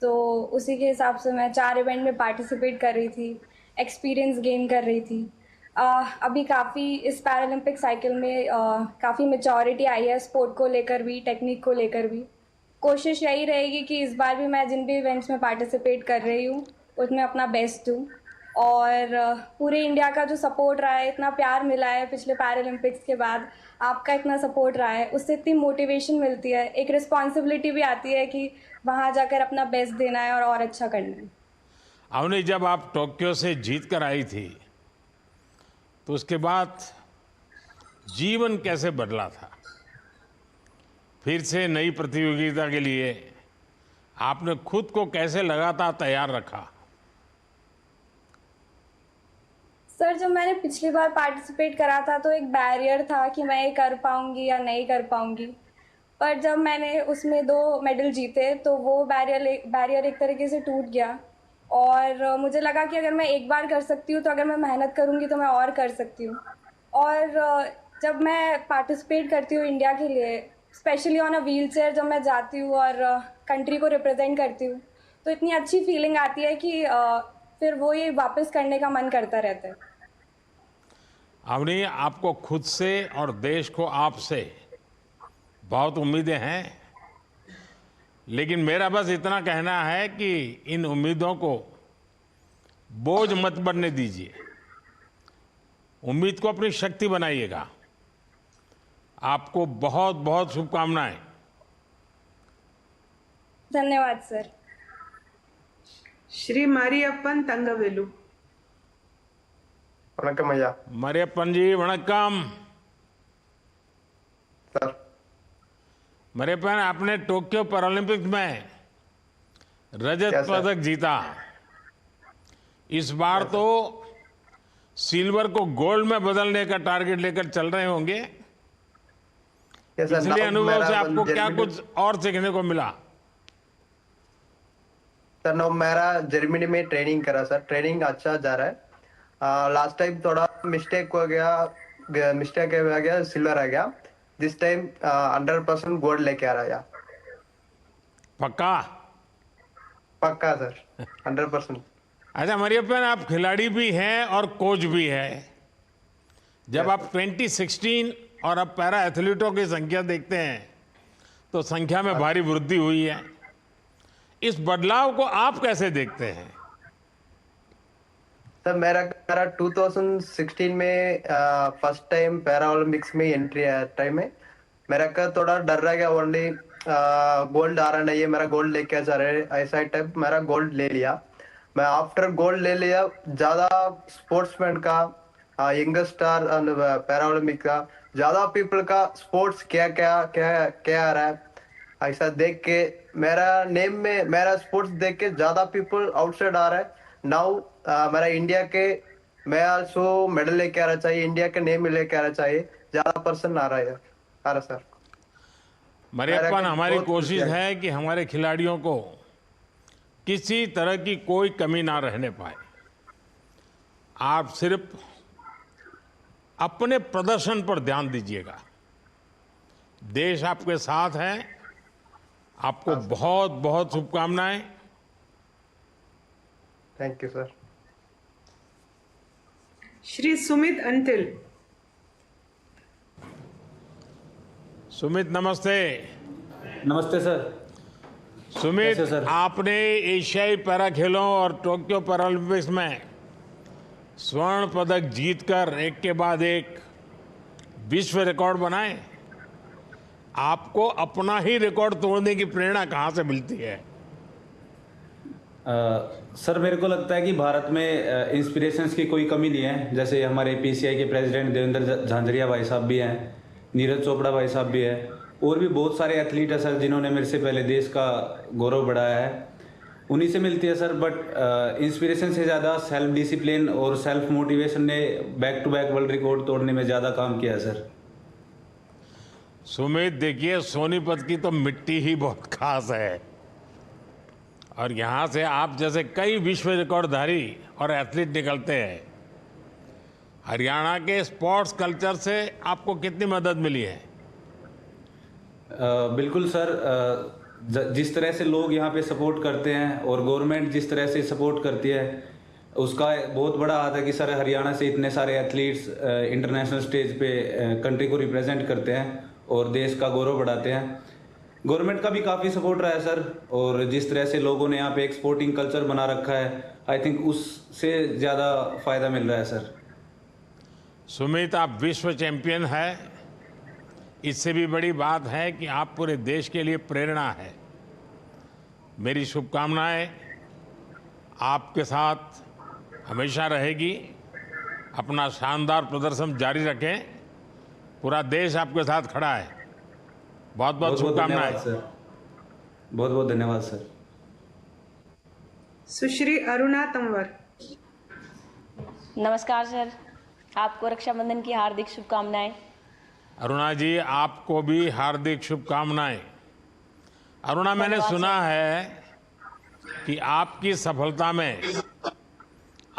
[SPEAKER 4] तो उसी के हिसाब से मैं 4 इवेंट में पार्टिसिपेट कर रही थी, एक्सपीरियंस गेन कर रही थी। अभी काफ़ी इस पैरालंपिक साइकिल में काफ़ी मैच्योरिटी आई है, स्पोर्ट को लेकर भी, टेक्निक को लेकर भी। कोशिश यही रहेगी कि इस बार भी मैं जिन भी इवेंट्स में पार्टिसिपेट कर रही हूँ उसमें अपना बेस्ट दूँ। और पूरे इंडिया का जो सपोर्ट रहा है, इतना प्यार मिला है पिछले पैरालंपिक्स के बाद, आपका इतना सपोर्ट रहा है, उससे इतनी मोटिवेशन मिलती है, एक रिस्पॉन्सिबिलिटी भी आती है कि वहाँ जाकर अपना बेस्ट देना है और अच्छा करना है।
[SPEAKER 18] अवनी, जब आप टोक्यो से जीत कर आई थी तो उसके बाद जीवन कैसे बदला था? फिर से नई प्रतियोगिता के लिए आपने खुद को कैसे लगातार तैयार रखा?
[SPEAKER 4] सर जब मैंने पिछली बार पार्टिसिपेट करा था तो एक बैरियर था कि मैं ये कर पाऊंगी या नहीं कर पाऊंगी, पर जब मैंने उसमें 2 मेडल जीते तो वो बैरियर एक तरीके से टूट गया। और मुझे लगा कि अगर मैं एक बार कर सकती हूँ तो अगर मैं मेहनत करूँगी तो मैं और कर सकती हूँ। और जब मैं पार्टिसिपेट करती हूँ इंडिया के लिए, specially on a wheel chair, जब मैं जाती हूँ और कंट्री को रिप्रेजेंट करती हूँ तो इतनी अच्छी फीलिंग आती है कि फिर वो ये वापस करने का मन करता रहता है।
[SPEAKER 18] अवनी, आपको खुद से और देश को आपसे बहुत उम्मीदें हैं, लेकिन मेरा बस इतना कहना है कि इन उम्मीदों को बोझ मत बनने दीजिए। उम्मीद को अपनी शक्ति बनाइएगा। आपको बहुत बहुत शुभकामनाएं।
[SPEAKER 4] धन्यवाद सर।
[SPEAKER 17] श्री मारियप्पन तंगवेलु।
[SPEAKER 20] वणक्कम भैया।
[SPEAKER 18] मरियप्पन जी वणक्कम।
[SPEAKER 20] सर
[SPEAKER 18] मरियप्पन, आपने टोक्यो पैरालंपिक्स में रजत पदक जीता। इस बार तो सिल्वर को गोल्ड में बदलने का टारगेट लेकर चल रहे होंगे। पिछले अनुभव से आपको क्या कुछ और सीखने को मिला?
[SPEAKER 20] सर नो, मेरा जर्मनी में ट्रेनिंग करा सर, ट्रेनिंग अच्छा जा रहा है। लास्ट टाइम थोड़ा मिस्टेक हो गया, सिल्वर आ गया। दिस टाइम 100% गोल्ड लेके आ रहा है।
[SPEAKER 18] पक्का?
[SPEAKER 20] पक्का सर, 100%।
[SPEAKER 18] अच्छा मरियप्पन, आप खिलाड़ी भी हैं और कोच भी हैं। जब आप 2016 और अब पैरा एथलीटों की संख्या देखते हैं तो संख्या में भारी वृद्धि हुई है। इस बदलाव को आप कैसे देखते हैं?
[SPEAKER 20] सर मेरा 2016 में फर्स्ट टाइम पैरा ओलंपिक्स में एंट्री आया टाइम में मेरा का थोड़ा डर रह गया। ओनली गोल्ड आ रहा नहीं है, मेरा गोल्ड लेके जा रहे ऐसा टाइप मेरा गोल्ड ले लिया। मैं आफ्टर गोल्ड ले लिया, ज्यादा स्पोर्ट्समैन का, यंगर स्टार पैरा ओलंपिक का, ज्यादा पीपल का स्पोर्ट्स क्या क्या क्या क्या आ रहा है ऐसा देख के मेरा नेम में मेरा स्पोर्ट्स देख के ज्यादा पीपल आउटसाइड आ रहा है। नाउ मेरा इंडिया के, मैं आल्सो मेडल लेके आ रहा चाहिए, इंडिया के नेम लेके आ रहा चाहिए, ज्यादा पर्सन आ रहा है सर।
[SPEAKER 18] मरियप्पन, हमारी कोशिश है कि हमारे खिलाड़ियों को किसी तरह की कोई कमी ना रहने पाए। आप सिर्फ अपने प्रदर्शन पर ध्यान दीजिएगा। देश आपके साथ है। आपको बहुत बहुत शुभकामनाएं।
[SPEAKER 20] Thank you sir.
[SPEAKER 17] Shri Sumit Antil.
[SPEAKER 18] Sumit नमस्ते।
[SPEAKER 21] नमस्ते सर।
[SPEAKER 18] सुमित, आपने एशियाई पैरा खेलों और टोक्यो पैरालंपिक्स में स्वर्ण पदक जीतकर एक के बाद एक विश्व रिकॉर्ड बनाए। आपको अपना ही रिकॉर्ड तोड़ने की प्रेरणा कहाँ से मिलती है?
[SPEAKER 5] सर, मेरे को लगता है कि भारत में इंस्पिरेशंस की कोई कमी नहीं है। जैसे हमारे पीसीआई के प्रेसिडेंट देवेंद्र झांझरिया भाई साहब भी हैं, नीरज चोपड़ा भाई साहब भी हैं, और भी बहुत सारे एथलीट हैं सर जिन्होंने मेरे से पहले देश का गौरव बढ़ाया है। उन्हीं से मिलती है सर। बट इंस्पिरेशन से ज़्यादा सेल्फ डिसिप्लिन और सेल्फ मोटिवेशन ने back to back world record तोड़ने में ज़्यादा काम किया है सर।
[SPEAKER 18] सुमित, देखिए, सोनीपत की तो मिट्टी ही बहुत खास है और यहाँ से आप जैसे कई विश्व रिकॉर्डधारी और एथलीट निकलते हैं। हरियाणा के स्पोर्ट्स कल्चर से आपको कितनी मदद मिली है?
[SPEAKER 5] बिल्कुल सर, जिस तरह से लोग यहाँ पे सपोर्ट करते हैं और गवर्नमेंट जिस तरह से सपोर्ट करती है, उसका बहुत बड़ा हाथ है कि सर हरियाणा से इतने सारे एथलीट्स इंटरनेशनल स्टेज पे कंट्री को रिप्रेजेंट करते हैं और देश का गौरव बढ़ाते हैं। गवर्नमेंट का भी काफ़ी सपोर्ट रहा है सर, और जिस तरह से लोगों ने यहाँ पे एक स्पोर्टिंग कल्चर बना रखा है, आई थिंक उससे ज़्यादा फायदा मिल रहा है सर।
[SPEAKER 18] सुमित, आप विश्व चैंपियन है, इससे भी बड़ी बात है कि आप पूरे देश के लिए प्रेरणा है। मेरी शुभकामनाएं आपके साथ हमेशा रहेगी। अपना शानदार प्रदर्शन जारी रखें, पूरा देश आपके साथ खड़ा है। बहुत बहुत शुभकामनाएं
[SPEAKER 5] सर। बहुत बहुत धन्यवाद सर।
[SPEAKER 17] सुश्री अरुणा तंवर।
[SPEAKER 21] नमस्कार सर, आपको रक्षाबंधन की हार्दिक शुभकामनाएं।
[SPEAKER 18] अरुणा जी, आपको भी हार्दिक शुभकामनाएं। अरुणा, मैंने सुना है कि आपकी सफलता में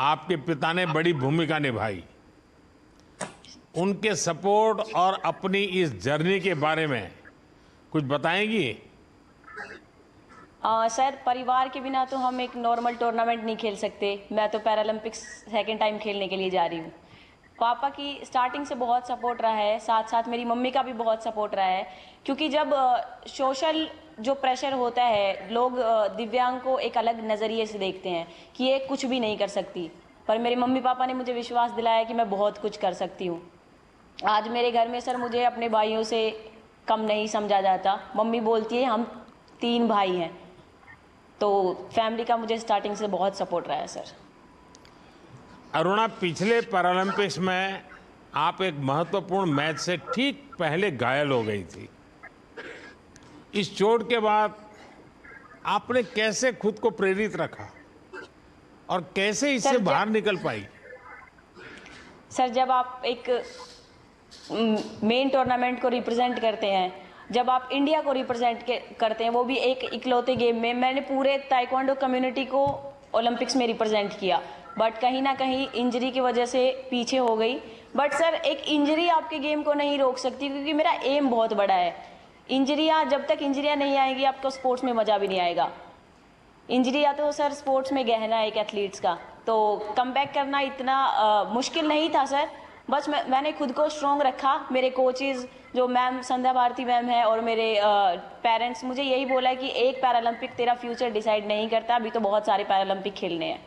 [SPEAKER 18] आपके पिता ने बड़ी भूमिका निभाई। उनके सपोर्ट और अपनी इस जर्नी के बारे में कुछ बताएंगी?
[SPEAKER 21] सर, परिवार के बिना तो हम एक नॉर्मल टूर्नामेंट नहीं खेल सकते। मैं तो पैरालंपिक्स सेकंड टाइम खेलने के लिए जा रही हूँ। पापा की स्टार्टिंग से बहुत सपोर्ट रहा है, साथ साथ मेरी मम्मी का भी बहुत सपोर्ट रहा है, क्योंकि जब सोशल जो प्रेशर होता है, लोग दिव्यांग को एक अलग नज़रिए से देखते हैं कि ये कुछ भी नहीं कर सकती, पर मेरे मम्मी पापा ने मुझे विश्वास दिलाया कि मैं बहुत कुछ कर सकती हूँ। आज मेरे घर में सर मुझे अपने भाइयों से कम नहीं समझा जाता। मम्मी बोलती है हम 3 भाई हैं, तो फैमिली का मुझे स्टार्टिंग से बहुत सपोर्ट रहा है सर।
[SPEAKER 18] अरुणा, पिछले पैरालंपिक्स में आप एक महत्वपूर्ण मैच से ठीक पहले घायल हो गई थी। इस चोट के बाद आपने कैसे खुद को प्रेरित रखा और कैसे इससे बाहर निकल पाई?
[SPEAKER 21] सर, जब आप एक मेन टूर्नामेंट को रिप्रेजेंट करते हैं, जब आप इंडिया को रिप्रेजेंट करते हैं, वो भी एक इकलौते गेम में, मैंने पूरे ताइक्वांडो कम्युनिटी को ओलंपिक्स में रिप्रेजेंट किया, बट कहीं ना कहीं इंजरी की वजह से पीछे हो गई। बट सर, एक इंजरी आपके गेम को नहीं रोक सकती, क्योंकि मेरा एम बहुत बड़ा है। जब तक इंजरियाँ नहीं आएंगी, आपको स्पोर्ट्स में मज़ा भी नहीं आएगा। इंजरियाँ तो सर स्पोर्ट्स में गहना है एक एथलीट्स का, तो कमबैक करना इतना मुश्किल नहीं था सर। बस मैंने खुद को स्ट्रॉन्ग रखा। मेरे कोचेज़ जो मैम संध्या भारती मैम है और मेरे पेरेंट्स, मुझे यही बोला है कि एक पैरालंपिक तेरा फ्यूचर डिसाइड नहीं करता, अभी तो बहुत सारे पैरालंपिक खेलने हैं।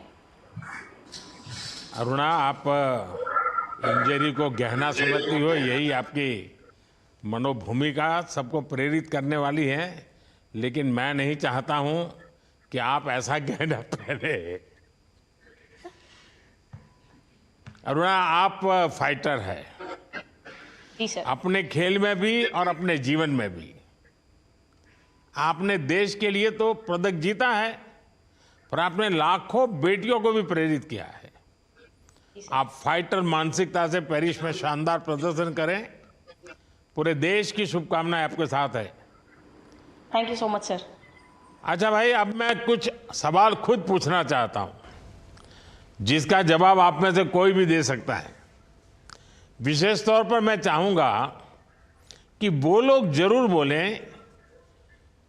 [SPEAKER 18] अरुणा, आप इंजरी को गहना समझती हो, यही आपकी मनोभूमिका सबको प्रेरित करने वाली है, लेकिन मैं नहीं चाहता हूं कि आप ऐसा गहना पहने। अरुणा, आप फाइटर है,
[SPEAKER 21] जी सर।
[SPEAKER 18] अपने खेल में भी और अपने जीवन में भी। आपने देश के लिए तो पदक जीता है, पर आपने लाखों बेटियों को भी प्रेरित किया है। आप फाइटर मानसिकता से पेरिस में शानदार प्रदर्शन करें। पूरे देश की शुभकामनाएं आपके साथ है।
[SPEAKER 21] Thank you so much sir.
[SPEAKER 18] अच्छा भाई, अब मैं कुछ सवाल खुद पूछना चाहता हूं, जिसका जवाब आप में से कोई भी दे सकता है। विशेष तौर पर मैं चाहूंगा कि वो लोग जरूर बोलें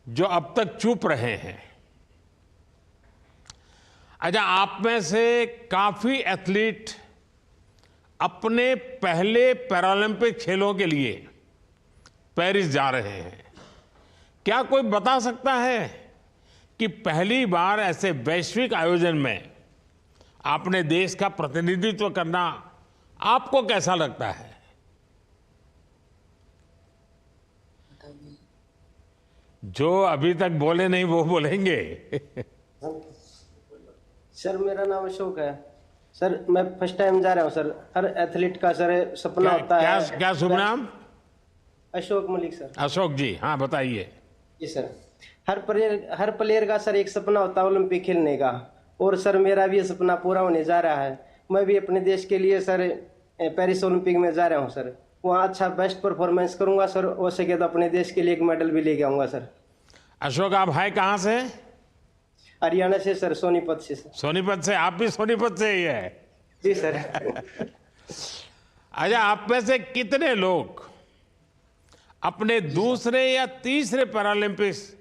[SPEAKER 18] जो अब तक चुप रहे हैं। अच्छा, आप में से काफी एथलीट अपने पहले पैरालंपिक खेलों के लिए पेरिस जा रहे हैं। क्या कोई बता सकता है कि पहली बार ऐसे वैश्विक आयोजन में आपने देश का प्रतिनिधित्व करना आपको कैसा लगता है? जो अभी तक बोले नहीं वो बोलेंगे।
[SPEAKER 3] सर मेरा नाम अशोक है। सर मैं फर्स्ट टाइम जा रहा हूँ सर। हर एथलीट का सर सपना होता है।
[SPEAKER 18] क्या शुभ नाम?
[SPEAKER 3] अशोक मलिक सर।
[SPEAKER 18] अशोक जी, हाँ बताइए।
[SPEAKER 3] जी सर, हर प्लेयर का सर एक सपना होता है ओलंपिक खेलने का, और सर मेरा भी ये सपना पूरा होने जा रहा है। मैं भी अपने देश के लिए सर पेरिस ओलंपिक में जा रहा हूँ सर। वहाँ अच्छा बेस्ट परफॉर्मेंस करूंगा सर, हो सके तो अपने देश के लिए एक मेडल भी लेके आऊंगा सर।
[SPEAKER 18] अशोक आप है कहाँ से?
[SPEAKER 3] हरियाणा से सर, सोनीपत से सर।
[SPEAKER 18] सोनीपत से? आप भी सोनीपत से ही है?
[SPEAKER 3] जी सर।
[SPEAKER 18] अच्छा, आप में से कितने लोग अपने दूसरे या तीसरे पैरालंपिक्स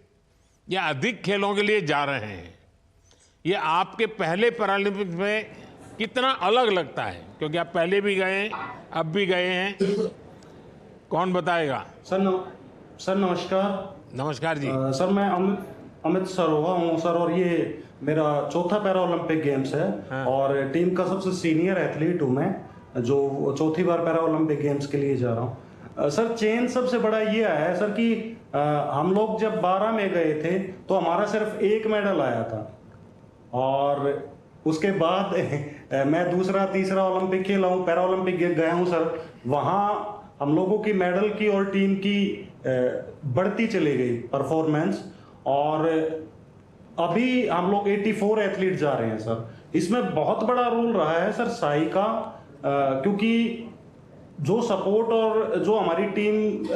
[SPEAKER 18] या अधिक खेलों के लिए जा रहे हैं? ये आपके पहले पैरालंपिक्स में कितना अलग लगता है? क्योंकि आप पहले भी गए हैं, अब भी गए हैं, कौन बताएगा?
[SPEAKER 22] सर नमस्कार।
[SPEAKER 18] नमस्कार जी।
[SPEAKER 22] सर मैं अमित सरोवा हूँ सर, और ये मेरा चौथा पैरा ओलंपिक गेम्स है। हाँ। और टीम का सबसे सीनियर एथलीट हूँ मैं, जो चौथी बार पैरा ओलंपिक गेम्स के लिए जा रहा हूँ। सर चेंज सबसे बड़ा ये आया है सर कि हम लोग जब 12 में गए थे तो हमारा सिर्फ एक मेडल आया था, और उसके बाद मैं दूसरा तीसरा ओलंपिक खेला हूँ, पैरा ओलंपिक गया हूँ सर। वहाँ हम लोगों की मेडल की और टीम की बढ़ती चली गई परफॉर्मेंस, और अभी हम लोग 84 एथलीट जा रहे हैं सर। इसमें बहुत बड़ा रोल रहा है सर साई का, क्योंकि जो सपोर्ट और जो हमारी टीम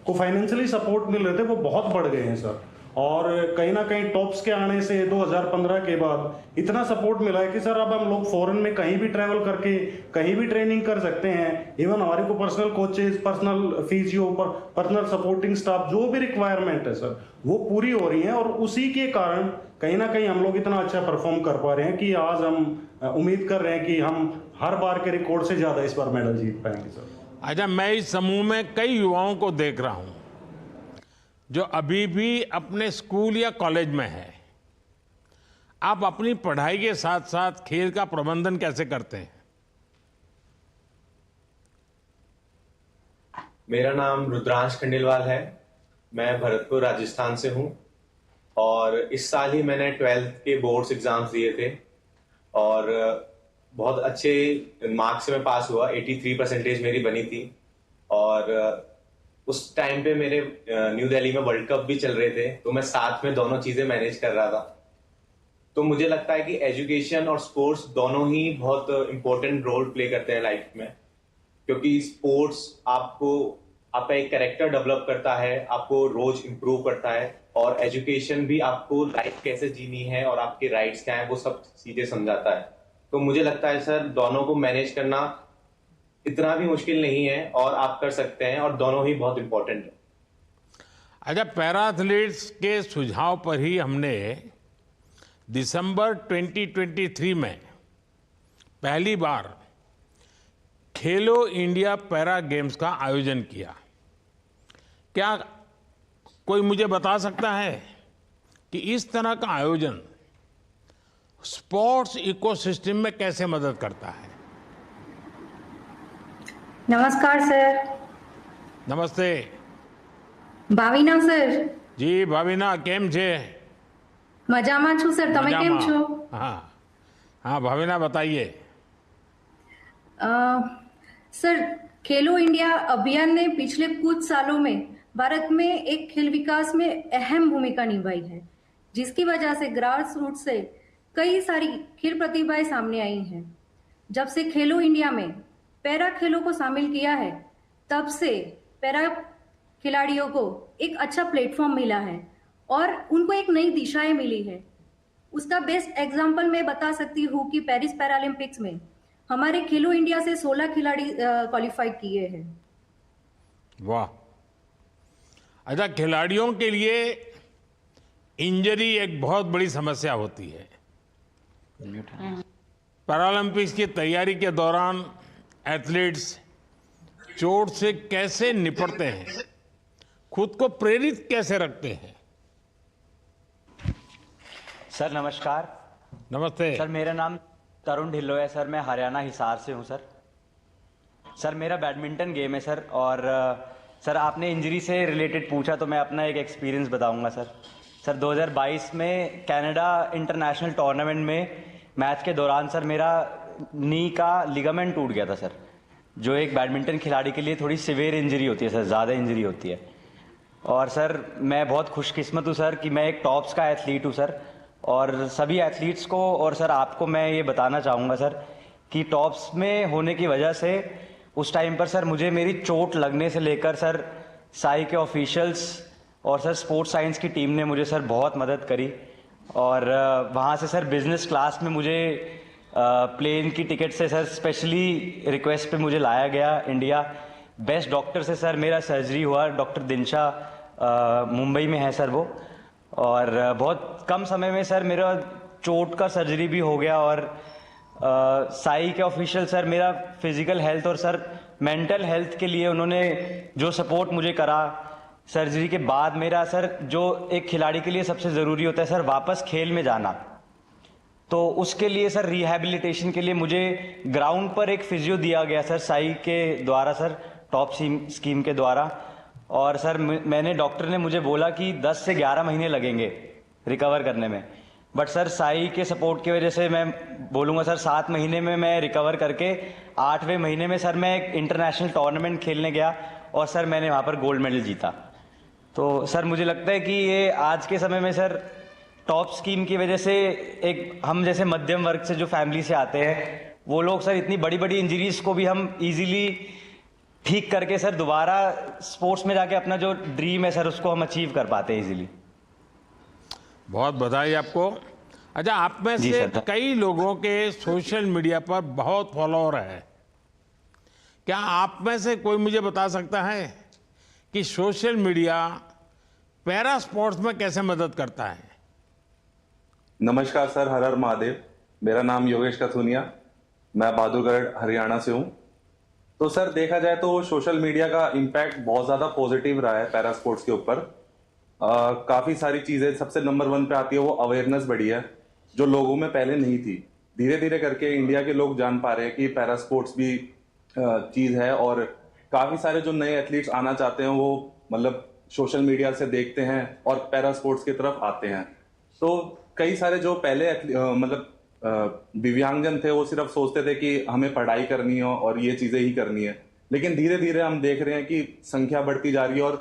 [SPEAKER 22] को फाइनेंशियली सपोर्ट मिल रहे थे वो बहुत बढ़ गए हैं सर। और कहीं ना कहीं टॉप्स के आने से 2015 के बाद इतना सपोर्ट मिला है कि सर अब हम लोग फॉरेन में कहीं भी ट्रैवल करके कहीं भी ट्रेनिंग कर सकते हैं। इवन हमारे को personal coaches, personal physio, personal supporting staff, जो भी रिक्वायरमेंट है सर वो पूरी हो रही है, और उसी के कारण कहीं ना कहीं हम लोग इतना अच्छा परफॉर्म कर पा रहे हैं कि आज हम उम्मीद कर रहे हैं कि हम हर बार के रिकॉर्ड से ज्यादा इस बार मेडल जीत पाएंगे सर।
[SPEAKER 18] अच्छा, मैं इस समूह में कई युवाओं को देख रहा हूं जो अभी भी अपने स्कूल या कॉलेज में है। आप अपनी पढ़ाई के साथ साथ खेल का प्रबंधन कैसे करते हैं?
[SPEAKER 23] मेरा नाम रुद्रांश खंडेलवाल है। मैं भरतपुर राजस्थान से हूं, और इस साल ही मैंने 12th के बोर्ड्स एग्जाम्स दिए थे, और बहुत अच्छे मार्क्स से मैं पास हुआ। 83% मेरी बनी थी, और उस टाइम पे मेरे न्यू दिल्ली में वर्ल्ड कप भी चल रहे थे, तो मैं साथ में दोनों चीजें मैनेज कर रहा था। तो मुझे लगता है कि एजुकेशन और स्पोर्ट्स दोनों ही बहुत इंपॉर्टेंट रोल प्ले करते हैं लाइफ में, क्योंकि स्पोर्ट्स आपका एक कैरेक्टर डेवलप करता है, आपको रोज इम्प्रूव करता है, और एजुकेशन भी आपको लाइफ कैसे जीनी है और आपके राइट्स क्या हैं वो सब चीजें समझाता है। तो मुझे लगता है सर दोनों को मैनेज करना इतना भी मुश्किल नहीं है, और आप कर सकते हैं, और दोनों ही बहुत इंपॉर्टेंट है।
[SPEAKER 18] अच्छा, पैरा एथलीट्स के सुझाव पर ही हमने दिसंबर 2023 में पहली बार खेलो इंडिया पैरा गेम्स का आयोजन किया। क्या कोई मुझे बता सकता है कि इस तरह का आयोजन स्पोर्ट्स इकोसिस्टम में कैसे मदद करता है?
[SPEAKER 24] नमस्कार सर।
[SPEAKER 18] नमस्ते।
[SPEAKER 24] भाविना सर।
[SPEAKER 18] जी भाविना, केम छे?
[SPEAKER 24] मजामा छू सर, તમે કેમ છો?
[SPEAKER 18] हाँ भाविना बताइए।
[SPEAKER 24] सर, खेलो इंडिया अभियान ने पिछले कुछ सालों में भारत में एक खेल विकास में अहम भूमिका निभाई है, जिसकी वजह से ग्रास रूट से कई सारी खेल प्रतिभाएं सामने आई हैं। जब से खेलो इंडिया में पैरा खेलों को शामिल किया है, तब से पैरा खिलाड़ियों को एक अच्छा प्लेटफॉर्म मिला है और उनको एक नई दिशाएं मिली है। उसका बेस्ट एग्जांपल मैं बता सकती हूँ कि पेरिस पैरालंपिक्स में हमारे खेलो इंडिया से 16 खिलाड़ी क्वालिफाई किए हैं।
[SPEAKER 18] वाह। अच्छा, खिलाड़ियों के लिए इंजरी एक बहुत बड़ी समस्या होती है। पैरालंपिक्स की तैयारी के दौरान एथलीट्स चोट से कैसे निपटते हैं, खुद को प्रेरित कैसे रखते हैं?
[SPEAKER 2] सर नमस्कार।
[SPEAKER 18] नमस्ते
[SPEAKER 2] सर मेरा नाम तरुण ढिल्लो है सर, मैं हरियाणा हिसार से हूँ सर। सर मेरा बैडमिंटन गेम है सर, और सर आपने इंजरी से रिलेटेड पूछा तो मैं अपना एक एक्सपीरियंस बताऊंगा सर। सर 2022 में कनाडा इंटरनेशनल टूर्नामेंट में मैच के दौरान सर मेरा नी का लिगामेंट टूट गया था सर, जो एक बैडमिंटन खिलाड़ी के लिए थोड़ी सिवियर इंजरी होती है सर, ज़्यादा इंजरी होती है। और सर मैं बहुत खुशकिस्मत हूँ सर कि मैं एक टॉप्स का एथलीट हूँ सर, और सभी एथलीट्स को और सर आपको मैं ये बताना चाहूँगा सर कि टॉप्स में होने की वजह से उस टाइम पर सर मुझे मेरी चोट लगने से लेकर सर साई के ऑफिशियल्स और सर स्पोर्ट्स साइंस की टीम ने मुझे सर बहुत मदद करी, और वहाँ से सर बिज़नेस क्लास में मुझे प्लेन की टिकट से सर स्पेशली रिक्वेस्ट पे मुझे लाया गया इंडिया। बेस्ट डॉक्टर से सर मेरा सर्जरी हुआ, डॉक्टर दिनशा मुंबई में है सर वो, और बहुत कम समय में सर मेरा चोट का सर्जरी भी हो गया। और साई के ऑफिशियल सर मेरा फिजिकल हेल्थ और सर मेंटल हेल्थ के लिए उन्होंने जो सपोर्ट मुझे करा सर्जरी के बाद, मेरा सर जो एक खिलाड़ी के लिए सबसे ज़रूरी होता है सर वापस खेल में जाना, तो उसके लिए सर रिहैबिलिटेशन के लिए मुझे ग्राउंड पर एक फिजियो दिया गया सर साई के द्वारा सर, टॉप स्कीम के द्वारा। और सर मैंने डॉक्टर ने मुझे बोला कि 10 से 11 महीने लगेंगे रिकवर करने में, बट सर साई के सपोर्ट की वजह से मैं बोलूँगा सर 7 महीने में मैं रिकवर करके 8वें महीने में सर मैं एक इंटरनेशनल टूर्नामेंट खेलने गया और सर मैंने वहाँ पर गोल्ड मेडल जीता। तो सर मुझे लगता है कि ये आज के समय में सर टॉप स्कीम की वजह से एक हम जैसे मध्यम वर्ग से जो फैमिली से आते हैं वो लोग सर इतनी बड़ी बड़ी इंजरीज को भी हम इजीली ठीक करके सर दोबारा स्पोर्ट्स में जाके अपना जो ड्रीम है सर उसको हम अचीव कर पाते हैं इजीली।
[SPEAKER 18] बहुत बधाई आपको। अच्छा, आप में से कई लोगों के सोशल मीडिया पर बहुत फॉलोअर है, क्या आप में से कोई मुझे बता सकता है कि सोशल मीडिया पैरा स्पोर्ट्स में कैसे मदद करता है?
[SPEAKER 7] नमस्कार सर, हर हर महादेव। मेरा नाम योगेश कथुनिया, मैं बहादुरगढ़ हरियाणा से हूं। तो सर देखा जाए तो सोशल मीडिया का इम्पैक्ट बहुत ज़्यादा पॉजिटिव रहा है पैरा स्पोर्ट्स के ऊपर। काफ़ी सारी चीज़ें, सबसे नंबर 1 पे आती है वो अवेयरनेस बढ़ी है जो लोगों में पहले नहीं थी। धीरे धीरे करके इंडिया के लोग जान पा रहे हैं कि पैरा स्पोर्ट्स भी चीज़ है, और काफ़ी सारे जो नए एथलीट्स आना चाहते हैं वो मतलब सोशल मीडिया से देखते हैं और पैरा स्पोर्ट्स की तरफ आते हैं। तो कई सारे जो पहले मतलब दिव्यांगजन थे वो सिर्फ सोचते थे कि हमें पढ़ाई करनी है और ये चीजें ही करनी है, लेकिन धीरे धीरे हम देख रहे हैं कि संख्या बढ़ती जा रही है और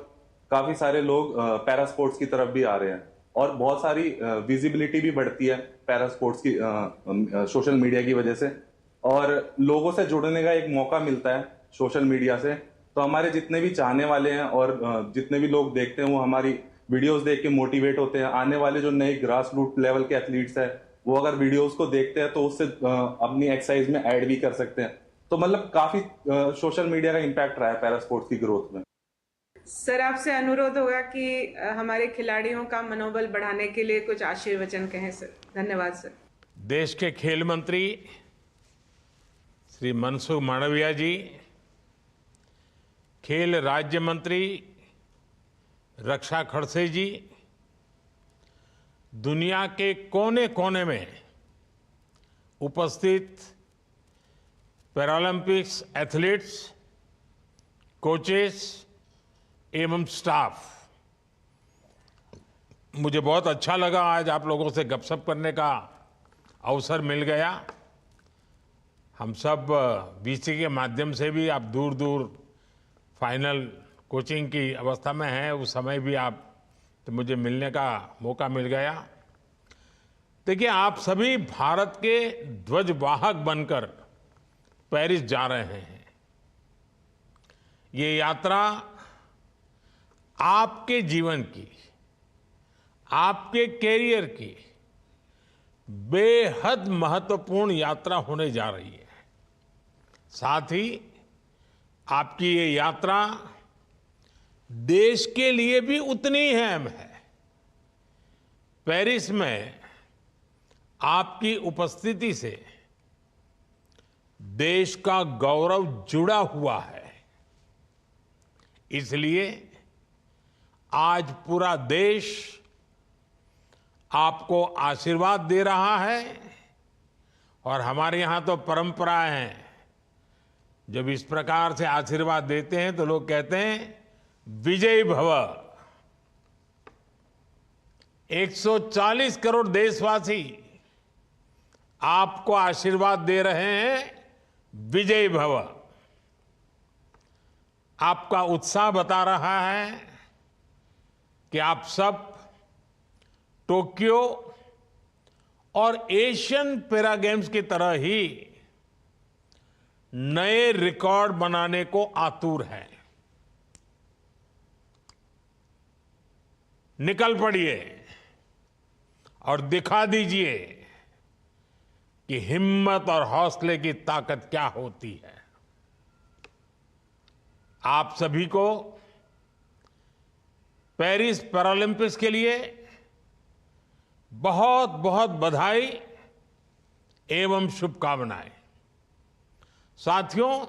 [SPEAKER 7] काफी सारे लोग पैरा स्पोर्ट्स की तरफ भी आ रहे हैं, और बहुत सारी विजिबिलिटी भी बढ़ती है पैरा स्पोर्ट्स की सोशल मीडिया की वजह से, और लोगों से जुड़ने का एक मौका मिलता है सोशल मीडिया से। तो हमारे जितने भी चाहने वाले हैं और जितने भी लोग देखते हैं वो हमारी वीडियोस देख के मोटिवेट होते हैं। आने वाले जो नए ग्रास रूट लेवल के एथलीट्स हैं वो अगर वीडियोस को देखते हैं तो उससे अपनी एक्सरसाइज में ऐड भी कर सकते हैं। तो मतलब काफी सोशल मीडिया का इम्पैक्ट रहा है पैरा स्पोर्ट्स की ग्रोथ में।
[SPEAKER 17] सर आपसे अनुरोध होगा कि हमारे खिलाड़ियों का मनोबल बढ़ाने के लिए कुछ आशीर्वचन कहें सर। धन्यवाद सर।
[SPEAKER 18] देश के खेल मंत्री श्री मनसुख मांडविया जी, खेल राज्य मंत्री रक्षा खड़से जी, दुनिया के कोने कोने में उपस्थित पैरालंपिक्स एथलीट्स, कोचेस एवं स्टाफ, मुझे बहुत अच्छा लगा आज आप लोगों से गपशप करने का अवसर मिल गया। हम सब बीसी के माध्यम से भी आप दूर दूर फाइनल कोचिंग की अवस्था में हैं, उस समय भी आप तो मुझे मिलने का मौका मिल गया। देखिए, आप सभी भारत के ध्वजवाहक बनकर पेरिस जा रहे हैं। ये यात्रा आपके जीवन की, आपके कैरियर की बेहद महत्वपूर्ण यात्रा होने जा रही है। साथ ही आपकी ये यात्रा देश के लिए भी उतनी ही अहम है। पेरिस में आपकी उपस्थिति से देश का गौरव जुड़ा हुआ है, इसलिए आज पूरा देश आपको आशीर्वाद दे रहा है। और हमारे यहाँ तो परंपरा है, जब इस प्रकार से आशीर्वाद देते हैं तो लोग कहते हैं विजयी भव। 140 करोड़ देशवासी आपको आशीर्वाद दे रहे हैं विजयी भव। आपका उत्साह बता रहा है कि आप सब टोक्यो और एशियन पैरा गेम्स की तरह ही नए रिकॉर्ड बनाने को आतुर हैं। निकल पड़िए और दिखा दीजिए कि हिम्मत और हौसले की ताकत क्या होती है। आप सभी को पेरिस पैरालंपिक्स के लिए बहुत बहुत बधाई एवं शुभकामनाएं। साथियों,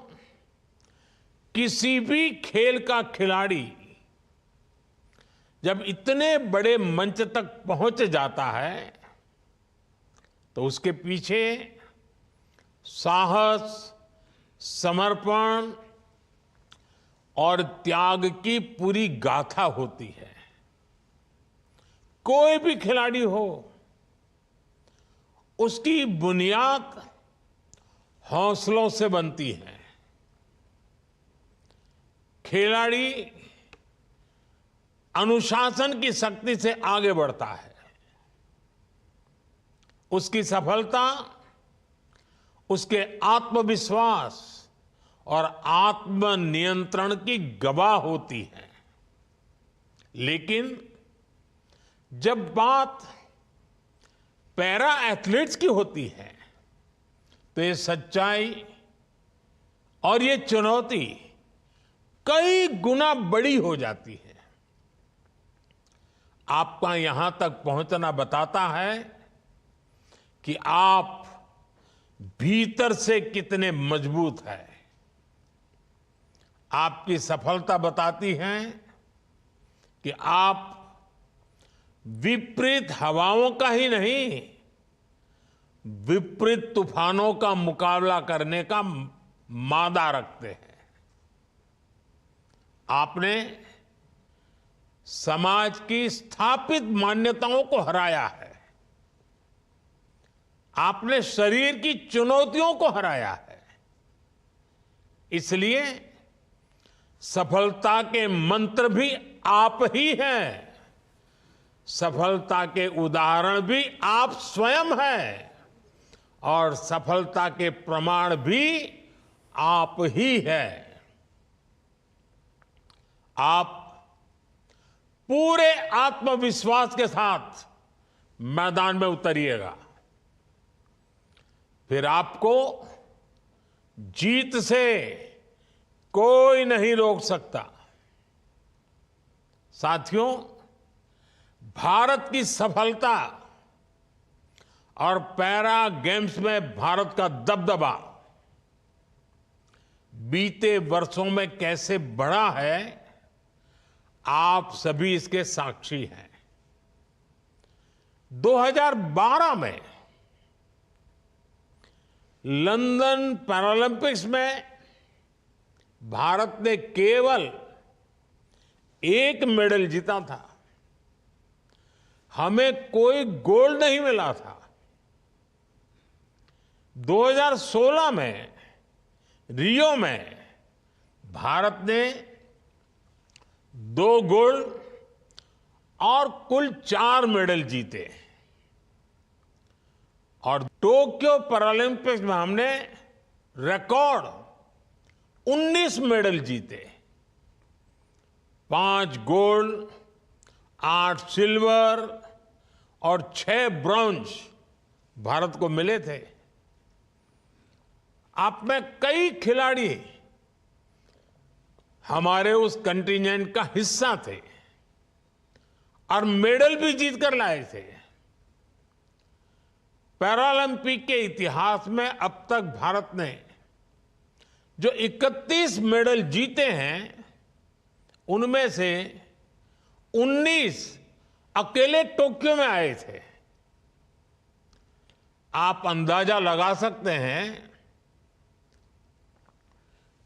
[SPEAKER 18] किसी भी खेल का खिलाड़ी जब इतने बड़े मंच तक पहुंच जाता है तो उसके पीछे साहस, समर्पण और त्याग की पूरी गाथा होती है। कोई भी खिलाड़ी हो, उसकी बुनियाद हौसलों से बनती है। खिलाड़ी अनुशासन की शक्ति से आगे बढ़ता है। उसकी सफलता उसके आत्मविश्वास और आत्मनियंत्रण की गवाह होती है। लेकिन जब बात पैरा एथलीट्स की होती है तो ये सच्चाई और ये चुनौती कई गुना बड़ी हो जाती है। आपका यहां तक पहुंचना बताता है कि आप भीतर से कितने मजबूत हैं। आपकी सफलता बताती है कि आप विपरीत हवाओं का ही नहीं, विपरीत तूफानों का मुकाबला करने का मादा रखते हैं। आपने समाज की स्थापित मान्यताओं को हराया है। आपने शरीर की चुनौतियों को हराया है। इसलिए सफलता के मंत्र भी आप ही हैं। सफलता के उदाहरण भी आप स्वयं हैं और सफलता के प्रमाण भी आप ही हैं। आप पूरे आत्मविश्वास के साथ मैदान में उतरिएगा, फिर आपको जीत से कोई नहीं रोक सकता। साथियों, भारत की सफलता और पैरा गेम्स में भारत का दबदबा बीते वर्षों में कैसे बढ़ा है, आप सभी इसके साक्षी हैं। 2012 में लंदन पैरालंपिक्स में भारत ने केवल एक मेडल जीता था। हमें कोई गोल्ड नहीं मिला था। 2016 में रियो में भारत ने 2 गोल्ड और कुल 4 मेडल जीते और टोक्यो पैरालंपिक्स में हमने रिकॉर्ड 19 मेडल जीते। 5 गोल्ड, 8 सिल्वर और 6 ब्रॉन्ज भारत को मिले थे। आप में कई खिलाड़ी हमारे उस कंटिजेंट का हिस्सा थे और मेडल भी जीत कर लाए थे। पैरालंपिक के इतिहास में अब तक भारत ने जो 31 मेडल जीते हैं, उनमें से 19 अकेले टोक्यो में आए थे। आप अंदाजा लगा सकते हैं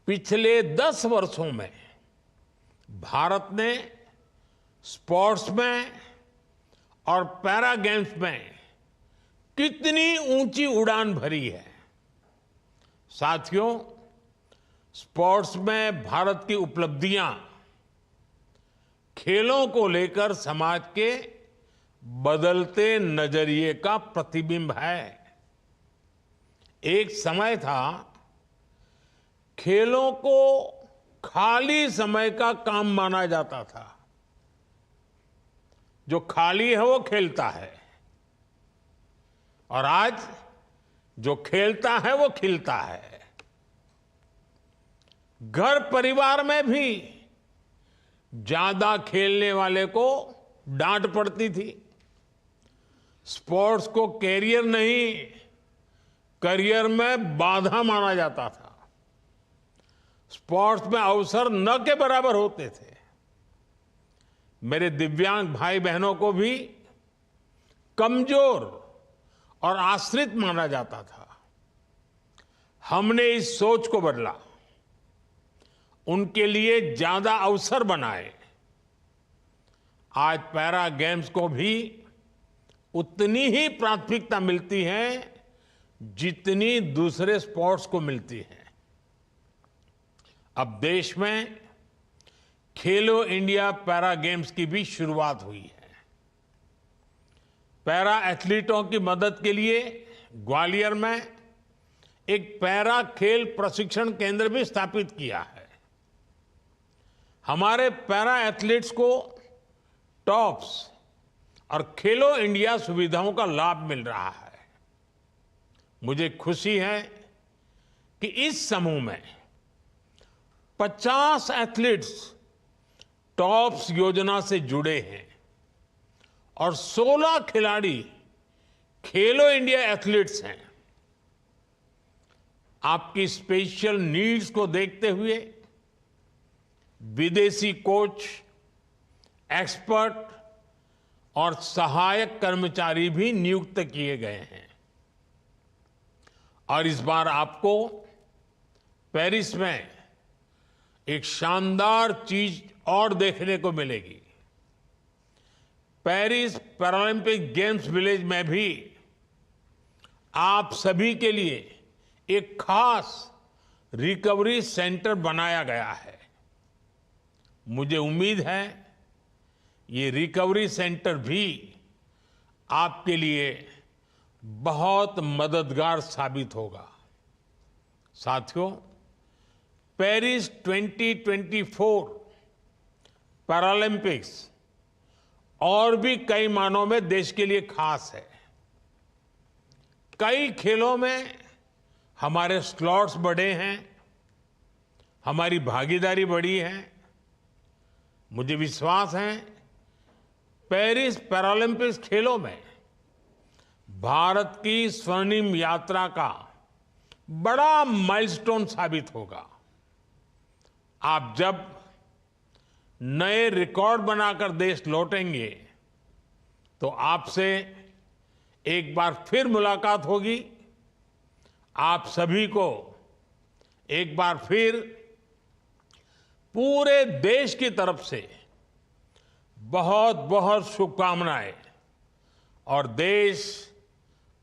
[SPEAKER 18] पिछले 10 वर्षों में भारत ने स्पोर्ट्स में और पैरा गेम्स में कितनी ऊंची उड़ान भरी है। साथियों, स्पोर्ट्स में भारत की उपलब्धियां खेलों को लेकर समाज के बदलते नजरिए का प्रतिबिंब है। एक समय था खेलों को खाली समय का काम माना जाता था। जो खाली है वो खेलता है, और आज जो खेलता है वो खिलता है। घर परिवार में भी ज्यादा खेलने वाले को डांट पड़ती थी। स्पोर्ट्स को कैरियर नहीं, करियर में बाधा माना जाता था। स्पोर्ट्स में अवसर न के बराबर होते थे। मेरे दिव्यांग भाई बहनों को भी कमजोर और आश्रित माना जाता था। हमने इस सोच को बदला, उनके लिए ज्यादा अवसर बनाए। आज पैरा गेम्स को भी उतनी ही प्राथमिकता मिलती है जितनी दूसरे स्पोर्ट्स को मिलती है। अब देश में खेलो इंडिया पैरा गेम्स की भी शुरुआत हुई है। पैरा एथलीटों की मदद के लिए ग्वालियर में एक पैरा खेल प्रशिक्षण केंद्र भी स्थापित किया है। हमारे पैरा एथलीट्स को टॉप्स और खेलो इंडिया सुविधाओं का लाभ मिल रहा है। मुझे खुशी है कि इस समूह में 50 एथलीट्स टॉप्स योजना से जुड़े हैं और 16 खिलाड़ी खेलो इंडिया एथलीट्स हैं। आपकी स्पेशल नीड्स को देखते हुए विदेशी कोच, एक्सपर्ट और सहायक कर्मचारी भी नियुक्त किए गए हैं। और इस बार आपको पेरिस में एक शानदार चीज और देखने को मिलेगी। पेरिस पैरालंपिक गेम्स विलेज में भी आप सभी के लिए एक खास रिकवरी सेंटर बनाया गया है। मुझे उम्मीद है ये रिकवरी सेंटर भी आपके लिए बहुत मददगार साबित होगा। साथियों, पेरिस 2024 पैरालंपिक्स और भी कई मानों में देश के लिए खास है। कई खेलों में हमारे स्लॉट्स बढ़े हैं, हमारी भागीदारी बढ़ी है। मुझे विश्वास है पेरिस पैरालंपिक्स खेलों में भारत की स्वर्णिम यात्रा का बड़ा माइलस्टोन साबित होगा। आप जब नए रिकॉर्ड बनाकर देश लौटेंगे तो आपसे एक बार फिर मुलाकात होगी। आप सभी को एक बार फिर पूरे देश की तरफ से बहुत बहुत शुभकामनाएं। और देश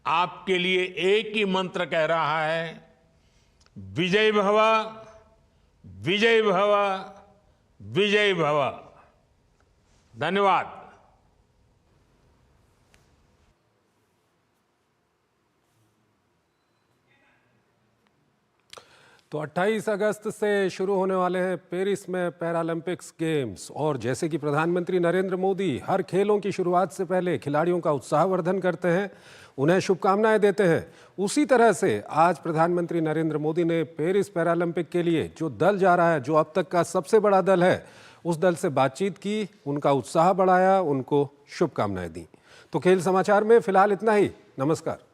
[SPEAKER 18] आपके लिए एक ही मंत्र कह रहा है, विजय भव, विजय भव, विजय भव। धन्यवाद।
[SPEAKER 1] तो 28 अगस्त से शुरू होने वाले हैं पेरिस में पैरालंपिक्स गेम्स। और जैसे कि प्रधानमंत्री नरेंद्र मोदी हर खेलों की शुरुआत से पहले खिलाड़ियों का उत्साहवर्धन करते हैं, उन्हें शुभकामनाएं देते हैं, उसी तरह से आज प्रधानमंत्री नरेंद्र मोदी ने पेरिस पैरालंपिक के लिए जो दल जा रहा है, जो अब तक का सबसे बड़ा दल है, उस दल से बातचीत की, उनका उत्साह बढ़ाया, उनको शुभकामनाएं दी। तो खेल समाचार में फिलहाल इतना ही। नमस्कार।